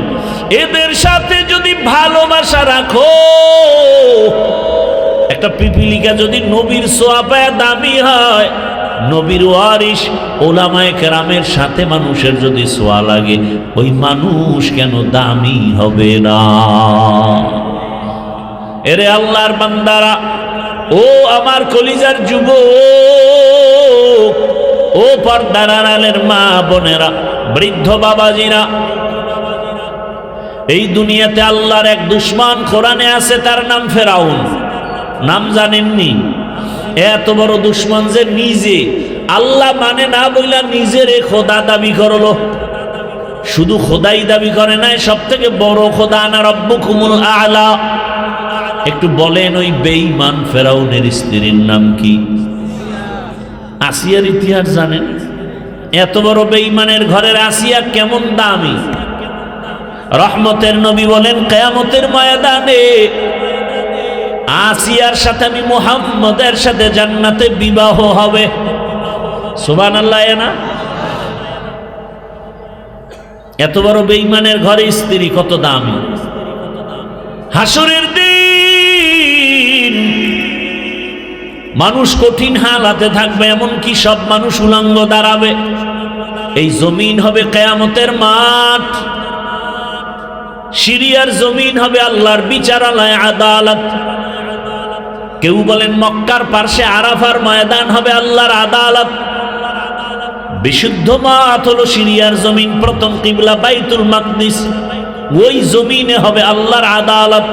এদের সাথে যদি ভালোবাসা রাখো, একটা পিপিলিকা যদি নবীর সোয়াবে দামি হয়, নবীর ওয়ারিস ওলামায়ে কেরামের সাথে মানুষের যদি সোয়া লাগে, ওই মানুষ কেন দামি হবে না? এরে আল্লাহর বান্দারা, ও আমার কলিজার যুবক, ও পর্দার আড়ালের মা বোনেরা, বৃদ্ধ বাবাজিরা, এই দুনিয়াতে আল্লাহর এক দুশমন কোরআনে আছে, তার নাম ফেরাউন। নাম জানেননি? এত বড় দুশমন যে নিজে আল্লাহ মানে না বইলা নিজের খোদা দাবি করলো। শুধু খোদাই দাবি করে নাই, সব থেকে বড় খোদা আনা রব্বুকুমুল আ'লা। একটু বলেন, ওই বেঈমান ফেরাউনের স্ত্রীর নাম কি? আসিয়ার ইতিহাস জানেন? এত বড় বেঈমানের ঘরের আসিয়া কেমন দামি। রহমতের নবী বলেন, কিয়ামতের ময়দানে আসিয়ার সাথে আমি মুহাম্মদের সাথে জান্নাতে বিবাহ হবে। সুবহানাল্লাহ। না, এত বড় বেঈমানের ঘরে স্ত্রী কত দামি। হাসরের দিন মানুষ কঠিন হালাতে থাকবে, এমনকি সব মানুষ উলঙ্গ দাঁড়াবে। এই জমিন হবে কিয়ামতের মাঠ, সিরিয়ার জমিন হবে আল্লাহর বিচারালয়, আদালত। কেউ বলেন মক্কার পার্শ্বে আরাফার ময়দান হবে আল্লাহর আদালত। বিশুদ্ধ মাঠ হলো সিরিয়ার জমিন, প্রথম কিবলা বাইতুল মাকদিস, ওই জমিনে হবে আল্লাহর আদালত।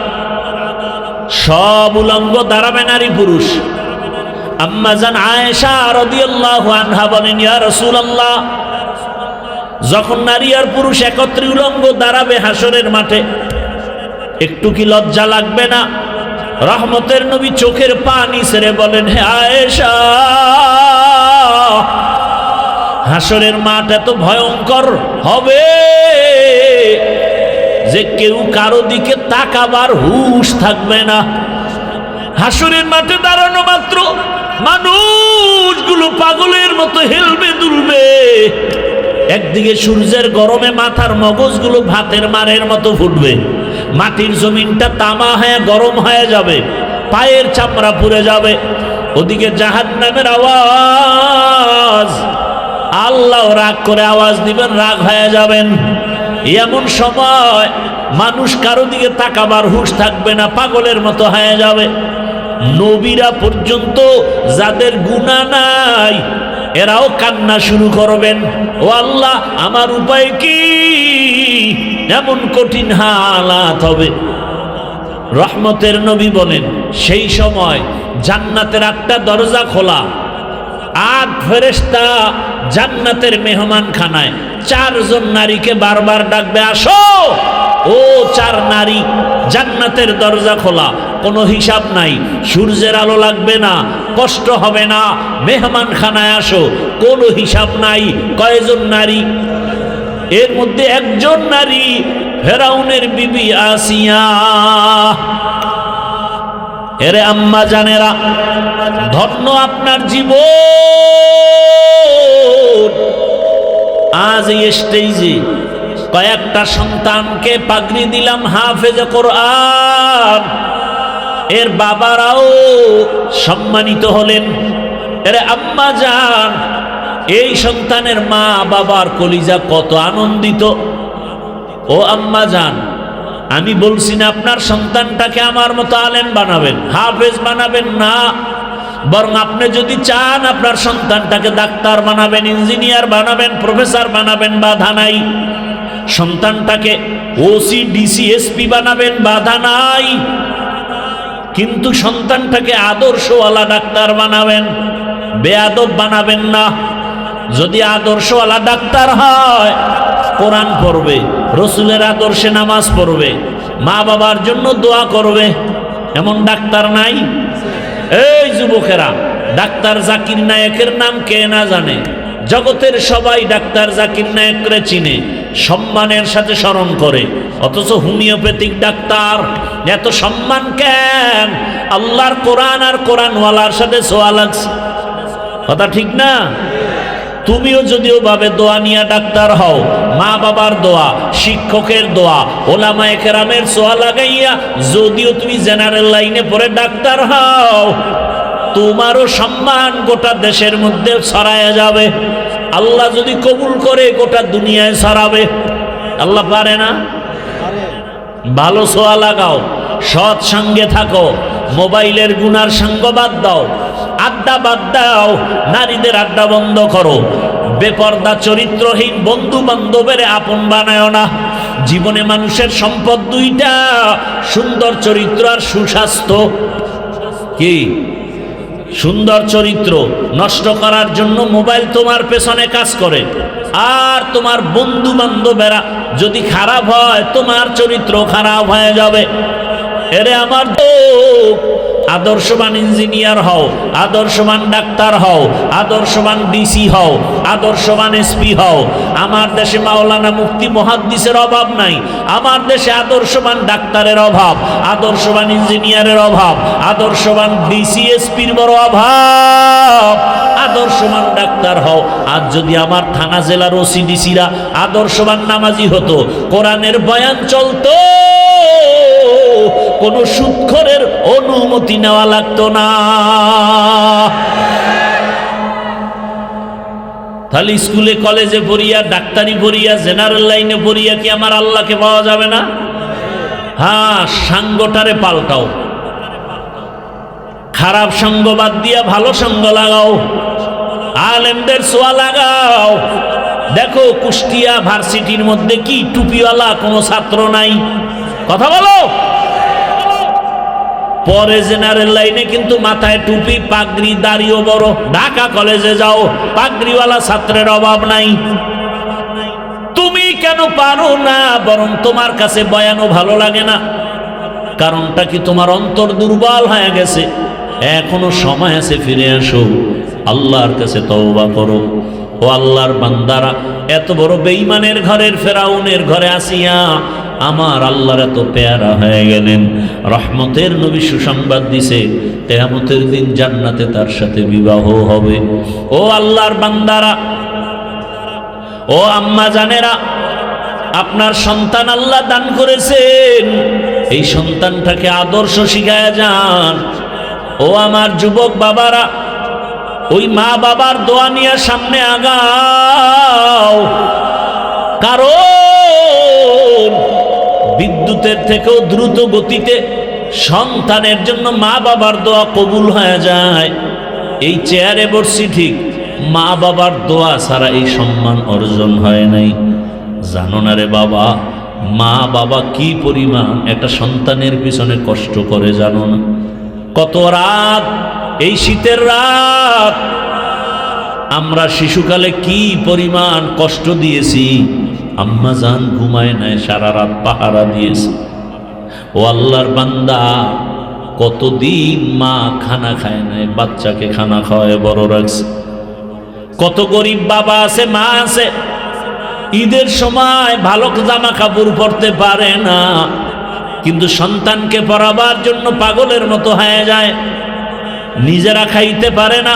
সব উলঙ্গ দাঁড়াবে নারী পুরুষ। আম্মা জান আয়েশা রাদিয়াল্লাহু আনহা বলেন, ইয়া রাসূলুল্লাহ, যখন নারী আর পুরুষ একত্রে উলঙ্গ দাঁড়াবে হাসরের মাঠে, একটু কি লজ্জা লাগবে না? রহমতের নবী চোখের পানি ছেড়ে বলেন, হে আয়েশা, হাসরের মাঠ এত ভয়ঙ্কর হবে যে কেউ কারো দিকে তাকাবার হুঁশ থাকবে না। হাসরের মাঠে দাঁড়ানো মাত্র মানুষগুলো পাগলের মতো হেলবে দুলবে। একদিকে সূর্যের গরমে মাথার মগজগুলো ভাতের মারের মতো ফুটবে, মাটির জমিনটা তামা হয়ে গরম হয়ে যাবে, পায়ের চামড়া পুড়ে যাবে। ওদিকে জাহান্নামের আওয়াজ, আল্লাহ রাগ করে আওয়াজ দিবেন, রাগ হয়ে যাবেন। এমন সময় মানুষ কারো দিকে তাকাবার হুঁশ থাকবে না, পাগলের মতো হয়ে যাবে। নবীরা পর্যন্ত যাদের গুনাহ নাই, এরাও কান্না শুরু করবেন, ও আল্লাহ, আমার উপায় কি? এমন কঠিন হালাত হবে। রহমতের নবী বলেন, সেই সময় জান্নাতের একটা দরজা খোলা, 8 ফেরেশতা জান্নাতের মেহমানখানায় 4 জন নারীকে বারবার ডাকবে, আসো ও 4 নারী। জান্নাতের দরজা খোলা, কোনো হিসাব নাই, সূর্যের আলো লাগবে না, কষ্ট হবে না, মেহমানখানায় আসো, কোনো হিসাব নাই। কয়জন নারী? এর মধ্যে একজন নারী ফেরাউনের বিবি আসিয়া। এরে আম্মা জানেরা, ধন্য আপনার জীবন। আজ এই স্টেজে কয়েকটা সন্তানকে পাগড়ি দিলাম হাফেজে কোরআন, এর বাবারাও সম্মানিত হলেন। এরে আম্মা জান, এই সন্তানের মা বাবার কলিজা কত আনন্দিত। ও আম্মা জান, আমি বলছি না আপনার সন্তানটাকে আমার মতো আলেম বানাবেন, হাফেজ বানাবেন না, বরং আপনি যদি চান আপনার সন্তানটাকে ডাক্তার বানাবেন, ইঞ্জিনিয়ার বানাবেন, প্রফেসর বানাবেন, বাধা নাই। সন্তানটাকে ওসি ডিসি এসপি বানাবেন, বাধা নাই। কিন্তু সন্তানটাকে আদর্শওয়ালা ডাক্তার বানাবেন, বেয়াদব বানাবেন না। যদি আদর্শওয়ালা ডাক্তার হয়, কোরআন পড়বে, রসুলের আদর্শে নামাজ পড়বে, মা বাবার জন্য দোয়া করবে, এমন ডাক্তার নাই? এই যুবকেরা, ডাক্তার জাকির নায়েকের নাম কে না জানে? জগতের সবাই ডাক্তার জাকির নায়েকরে চিনে, সম্মানের সাথে স্মরণ করে, অথচ হোমিওপ্যাথিক ডাক্তার এত সম্মান কেন? আল্লাহর কোরআন আর কোরআনওয়ালার সাথে ছোঁয়া লাগছে, কথা ঠিক না? তুমিও যদিও ভাবে দোয়া নিয়ে ডাক্তার হও, মা বাবার দোয়া, শিক্ষকের দোয়া, ওলামায়ে কেরামের ছোঁয়া লাগাইয়া যদিও তুমি জেনারেল লাইনে পড়ে ডাক্তার হও, তোমারও সম্মান গোটা দেশের মধ্যে ছড়ায়া যাবে। আল্লাহ যদি কবুল করে গোটা দুনিয়ায় ছড়াবে। আল্লাহ পারে না? ভালো ছোঁয়া লাগাও, সৎ সঙ্গে থাকো, মোবাইলের গুনার সঙ্গ বাদ দাও, আড্ডা বাদ দাও, নারীদের আড্ডা বন্ধ করো, বেপর্দা চরিত্রহীন বন্ধু বান্ধবের আপন বানায় না। জীবনে মানুষের সম্পদ দুইটা, সুন্দর চরিত্র আর সুস্বাস্থ্য। কি? সুন্দর চরিত্র নষ্ট করার জন্য মোবাইল তোমার পেছনে কাজ করে, আর তোমার বন্ধু বান্ধবেরা যদি খারাপ হয়, তোমার চরিত্র খারাপ হয়ে যাবে। এরে আমার আদর্শবান ইঞ্জিনিয়ার হও, আদর্শবান ডাক্তার হও, আদর্শবান ডিসি হও, আদর্শবান এসপি হও। আমার দেশে মাওলানা মুফতি মুহাদ্দিসের অভাব নাই, আমার দেশে আদর্শবান ডাক্তারের অভাব, আদর্শবান ইঞ্জিনিয়ারের অভাব, আদর্শবান ডিসি এসপির বড় অভাব। আদর্শবান ডাক্তার হও। আজ যদি আমার থানা জেলার ওসি ডিসিরা আদর্শবান নামাজি হতো, কোরআনের বয়ান চলতো, কোন সুদখোরের অনুমতি নেওয়া লাগতো না। তাহলে স্কুলে কলেজে পড়িয়া, ডাক্তারি পড়িয়া, জেনারেল লাইনে পড়িয়া কি আমার আল্লাহকে পাওয়া যাবে না? হ্যাঁ, সাঙ্গটারে পাল্টাও, খারাপ সঙ্গ বাদ দিয়া ভালো সঙ্গ লাগাও, আলেমদের ছোঁয়া লাগাও। দেখো কুষ্টিয়া ভার্সিটির মধ্যে কি টুপিওয়ালা কোনো ছাত্র নাই? কথা বলো। পরে জেনারেল লাইনে কিন্তু মাথায় টুপি, পাগড়ি, দাড়িও বড়। ঢাকা কলেজে যাও, পাগড়িওয়ালা ছাত্রের অভাব নাই। তুমি কেন পারো না? বরং তোমার কাছে বয়ানও ভালো লাগে না। কারণটা কি? তোমার অন্তর দুর্বল হয়ে গেছে। এখনো সময় আছে, ফিরে আসো, আল্লাহর কাছে তওবা করো। ও আল্লাহর বান্দারা, এত বড় বেঈমানের ঘরের ফেরাউনের ঘরে আসিয়া আমার আল্লাহর এত পেয়ারা হয়ে গেলেন। রহমতের নবী সুসংবাদ দিছে, কিয়ামতের দিন জান্নাতে তার সাথে বিবাহ হবে। ও আল্লাহর বান্দারা, ও আম্মা জানেরা, আপনার সন্তান আল্লাহ দান করেছেন, এই সন্তানটাকে আদর্শ শিখায়া যান। ও আমার যুবক বাবারা, ওই মা বাবার দোয়া নিয়ে সামনে আগাও। কারণ বিদ্যুতের থেকেও দ্রুত গতিতে সন্তানের জন্য মা বাবার দোয়া কবুল হয়ে যায়। এই চেয়ারে বসছি ঠিক, মা বাবার দোয়া ছাড়া এই সম্মান অর্জন হয় নাই। জানো না রে বাবা, মা বাবা কি পরিমাণ একটা সন্তানের পিছনে কষ্ট করে, জানো না? কত রাত, এই শীতের রাত আমরা শিশুকালে কি পরিমাণ কষ্ট দিয়েছি। আম্মা জান ঘুমায় নাই, সারা রাত পাহারা দিয়েছে। ও আল্লাহর বান্দা, কতদিন মা খানা খায় নাই, বাচ্চাকে খানা খাওয়ায় বড় রাখছে। কত গরিব বাবা আছে, মা আছে, ঈদের সময় ভালো জামা কাপড় পরতে পারে না, কিন্তু সন্তানকে পরাবার জন্য পাগলের মতো হয়ে যায়। নিজেরা খাইতে পারে না,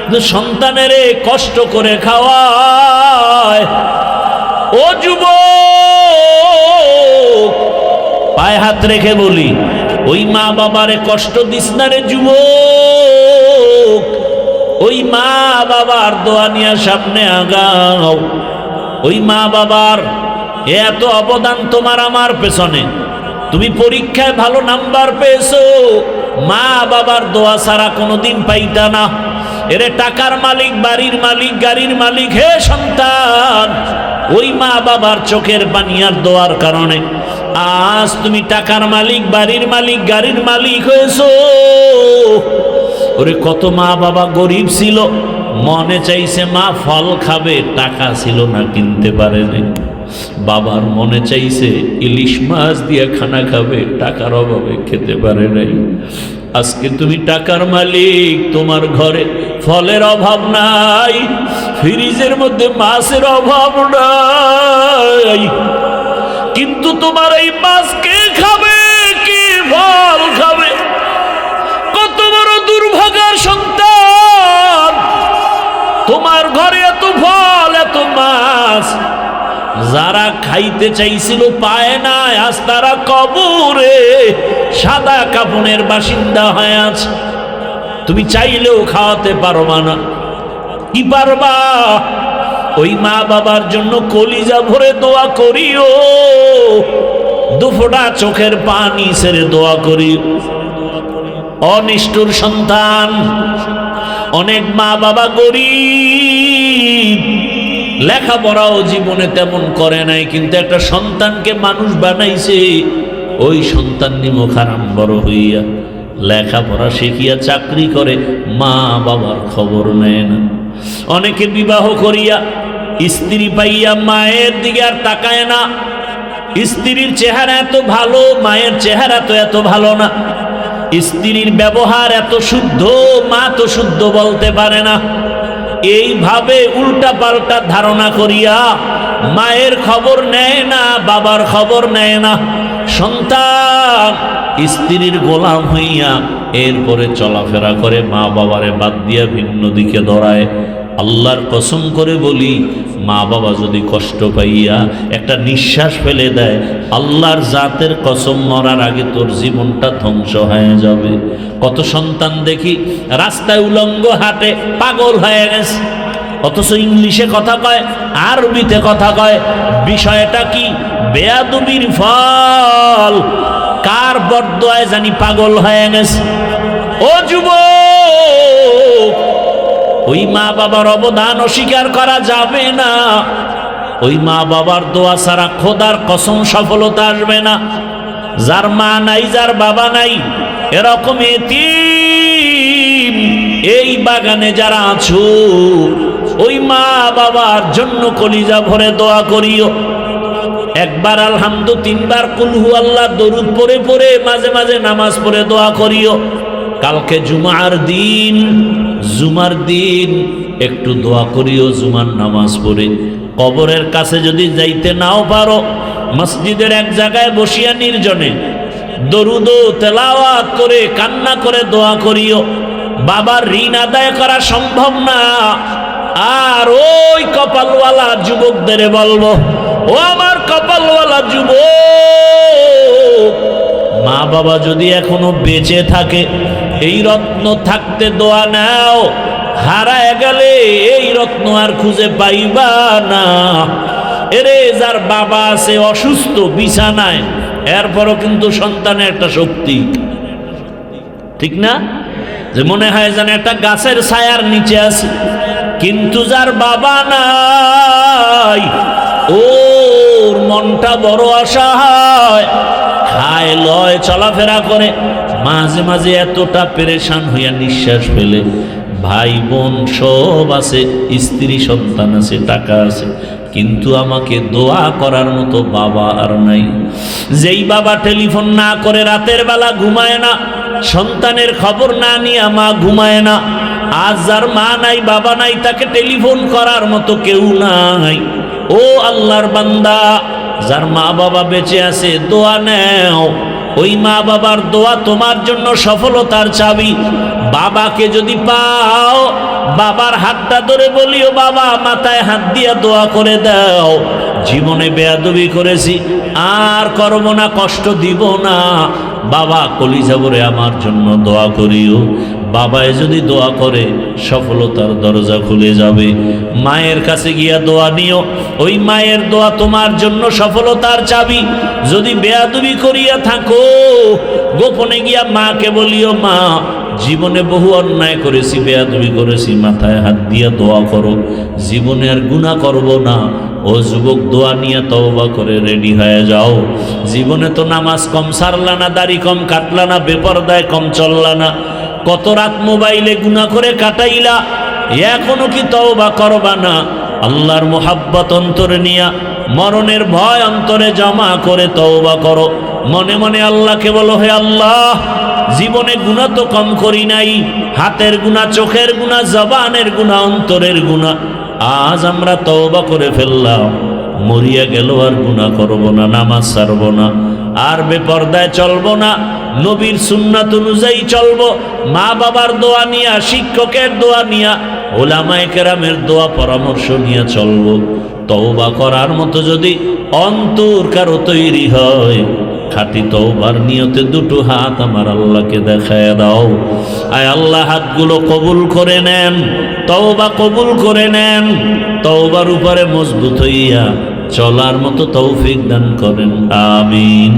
কিন্তু সন্তানের কষ্ট করে খাওয়ায়। ও যুবক, পায়ে হাত রেখে বলি, ওই মা বাবারে কষ্ট দিস না রে যুবক। ওই মা বাবার দোয়া নিয়ে সামনে আগাও। ওই মা বাবার এত অবদান তোমার আমার পেছনে। তুমি পরীক্ষায় ভালো নাম্বার পেয়েছো, মা বাবার দোয়া ছাড়া কোনোদিন পাইতা না। এরে টাকার মালিক, বাড়ির মালিক, গাড়ির মালিক, হে সন্তান, ওই মা বাবার চোখের পানি আর দোয়ার কারণে আজ তুমি টাকার মালিক, বাড়ির মালিক, গাড়ির মালিক হয়েছো। ওরে কত মা বাবা গরিব ছিল, মনে চাইছে মা ফল খাবে, টাকা ছিল না, কিনতে পারেনি। বাবার মনে চাইছে ইলিশ মাছ দিয়ে খানা খাবে, টাকার অভাবে খেতে পারে নাই। আজকে তুমি টাকার মালিক, তোমার ঘরে ফলের অভাব নাই, ফ্রিজের মধ্যে মাছের অভাব নাই, কিন্তু তোমার এই মাছ কে খাবে, কি ফল খাবে? কত বড় দুর্ভাগার সন্তান, তোমার ঘরে এত ফল, এত মাছ, যারা খাইতে চাইছিল পায় না, আজ তারা কবরে সাদা কাফনের বাসিন্দা হয়ে আছে। তুমি চাইলেও খাওয়াতে পারবা না। কি পারবা? ওই মা বাবার জন্য কলিজা ভরে দোয়া করিও, দুফোঁটা চোখের পানি ছেড়ে দোয়া করিও। অনিষ্ঠুর সন্তান, অনেক মা বাবা গরিব, লেখাপড়াও জীবনে তেমন করে নাই, কিন্তু একটা সন্তানকে মানুষ বানাইছে। ওই সন্তান নিমুখ হারাম বড় হইয়া লেখাপড়া শিখিয়া চাকরি করে, মা বাবার খবর নেয় না। অনেকে বিবাহ করিয়া স্ত্রী পাইয়া মায়ের দিকে আর তাকায় না। স্ত্রীর চেহারা এত ভালো, মায়ের চেহারা তো এত ভালো না। স্ত্রীর ব্যবহার এত শুদ্ধ, মা তো শুদ্ধ বলতে পারে না। এইভাবে উল্টা পাল্টা ধারণা করিয়া মায়ের খবর নেয় না, বাবার খবর নেয় না। সন্তান স্ত্রীর গোলাম হইয়া এরপরে চলাফেরা করে, মা বাবারে বাদ দিয়া ভিন্ন দিকে দৌড়ায়। আল্লাহর কসম করে বলি, মা বাবা যদি কষ্ট পাইয়া একটা নিঃশ্বাস ফেলে দেয়, আল্লাহর জাতের কসম, মরার আগে তোর জীবনটা ধ্বংস হয়ে যাবে। কত সন্তান দেখি রাস্তায় উলঙ্গ হাঁটে, পাগল হয়ে গেছে, অথচ ইংলিশে কথা কয়, আরবিতে কথা কয়। বিষয়টা কি? বেয়াদবির ফল। কার বরদোয়ায় জানি পাগল হয়ে গেছে। ও যুবক, ওই মা বাবার অবদান অস্বীকার করা যাবে না। ওই মা বাবার দোয়া ছাড়া খোদার কসম সফলতা আসবে না। যার মা নাই, যার বাবা নাই, এরকম এতিম এই বাগানে যারা আছো, ওই মা বাবার জন্য কলিজা ভরে দোয়া করিও। একবার আলহামদু, তিনবার কুলহু আল্লাহ দরুদ পড়ে পড়ে মাঝে মাঝে নামাজ পড়ে দোয়া করিও। কালকে জুমার দিন একটু দোয়া করিও, জুমার নামাজ পড়ে। কবরের কাছে যদি যাইতে নাও পারো, মসজিদের এক জায়গায় বসিয়া নির্জনে দরুদ তেলাওয়াত করে কান্না করে দোয়া করিও। বাবার ঋণ আদায় করা সম্ভব না। আর ওই কপালওয়ালা যুবকদের বলবো, ও আমার কপালওয়ালা যুবক, মা বাবা যদি এখনো বেঁচে থাকে, এই রত্ন থাকতে দোয়া নাও। হারায় গেলে এই রত্ন আর খুঁজে পাইবা না। এরে যার বাবা আছে অসুস্থ বিছানায়, এরপরও কিন্তু সন্তানের একটা শক্তি, ঠিক না? যে মনে হয় যেন একটা গাছের ছায়ার নিচে আছে। কিন্তু যার বাবা নাই, ওর মনটা বড় অসহায়, খায় লয়, চলাফেরা করে, মাঝে মাঝে এতটা পেরেশান হইয়া নিঃশ্বাস ফেলে, ভাই বোন সব আছে, স্ত্রী সন্তান আছে, টাকা আছে, কিন্তু আমাকে দোয়া করার মতো বাবা আর নাই। যেই বাবা টেলিফোন না করে রাতের বেলা ঘুমায় না, সন্তানের খবর না নিয়ে মা ঘুমায় না, আজ যার মা নাই বাবা নাই তাকে টেলিফোন করার মতো কেউ নাই। ও আল্লাহর বান্দা, যার মা বাবা বেঁচে আছে দোয়া নেও, ওই মা বাবার দোয়া তোমার জন্য সফলতার চাবি। বাবাকে যদি পাও, বাবার হাতটা ধরে বলিও, বাবা মাথায় হাত দিয়া দোয়া করে দাও, জীবনে বেয়াদবি করেছি আর করব না, কষ্ট দিব না, বাবা কলিজা ভরে আমার জন্য দোয়া করিও। বাবায় যদি দোয়া করে সফলতার দরজা খুলে যাবে। মায়ের কাছে গিয়া দোয়া নিও, ওই মায়ের দোয়া তোমার জন্য সফলতার চাবি। যদি বেয়াদবি করিয়া থাকো, গোপনে গিয়া মাকে বলিও, মা জীবনে বহু অন্যায় করেছি, বেয়াদবি করেছি, মাথায় হাত দিয়া দোয়া করো, জীবনে আর গুনাহ করব না। ও যুবক, দোয়া নিয়ে তওবা করে রেডি হয়ে যাও। জীবনে তো নামাজ কম সারলা না, দাড়ি কম কাটলা না, বেপরদায় কম চললা না, কত রাত মোবাইলে গুনাহ করে কাটাইলা, এখনো কি তওবা করবা না? আল্লাহর মোহাব্বত অন্তরে নিয়া, মরণের ভয় অন্তরে জমা করে তওবা করো। মনে মনে আল্লাহকে বলো, হে আল্লাহ, জীবনে গুনাহ তো কম করি নাই, হাতের গুনাহ, চোখের গুনাহ, জবানের গুনাহ, অন্তরের গুনাহ, আজ আমরা তওবা করে ফেললাম, মরিয়া গেল আর গুনাহ করব না, নামাজ ছাড়ব না, আর বেপরদায় চলব না, নবীর সুন্নাত অনুযায়ী চলব, মা বাবার দোয়া নিয়া, শিক্ষকের দোয়া নিয়া, ওলামায়ে কেরামের দোয়া পরামর্শ নিয়ে চলব। তওবা করার মতো যদি অন্তর কারো তৈরি হয়, খাঁটি তওবার নিয়তে দুটো হাত আমার আল্লাহকে দেখায় দাও। আয় আল্লাহ, হাতগুলো কবুল করে নেন, তওবা কবুল করে নেন, তওবার উপরে মজবুত হইয়া চলার মতো তৌফিক দান করেন, আমিন।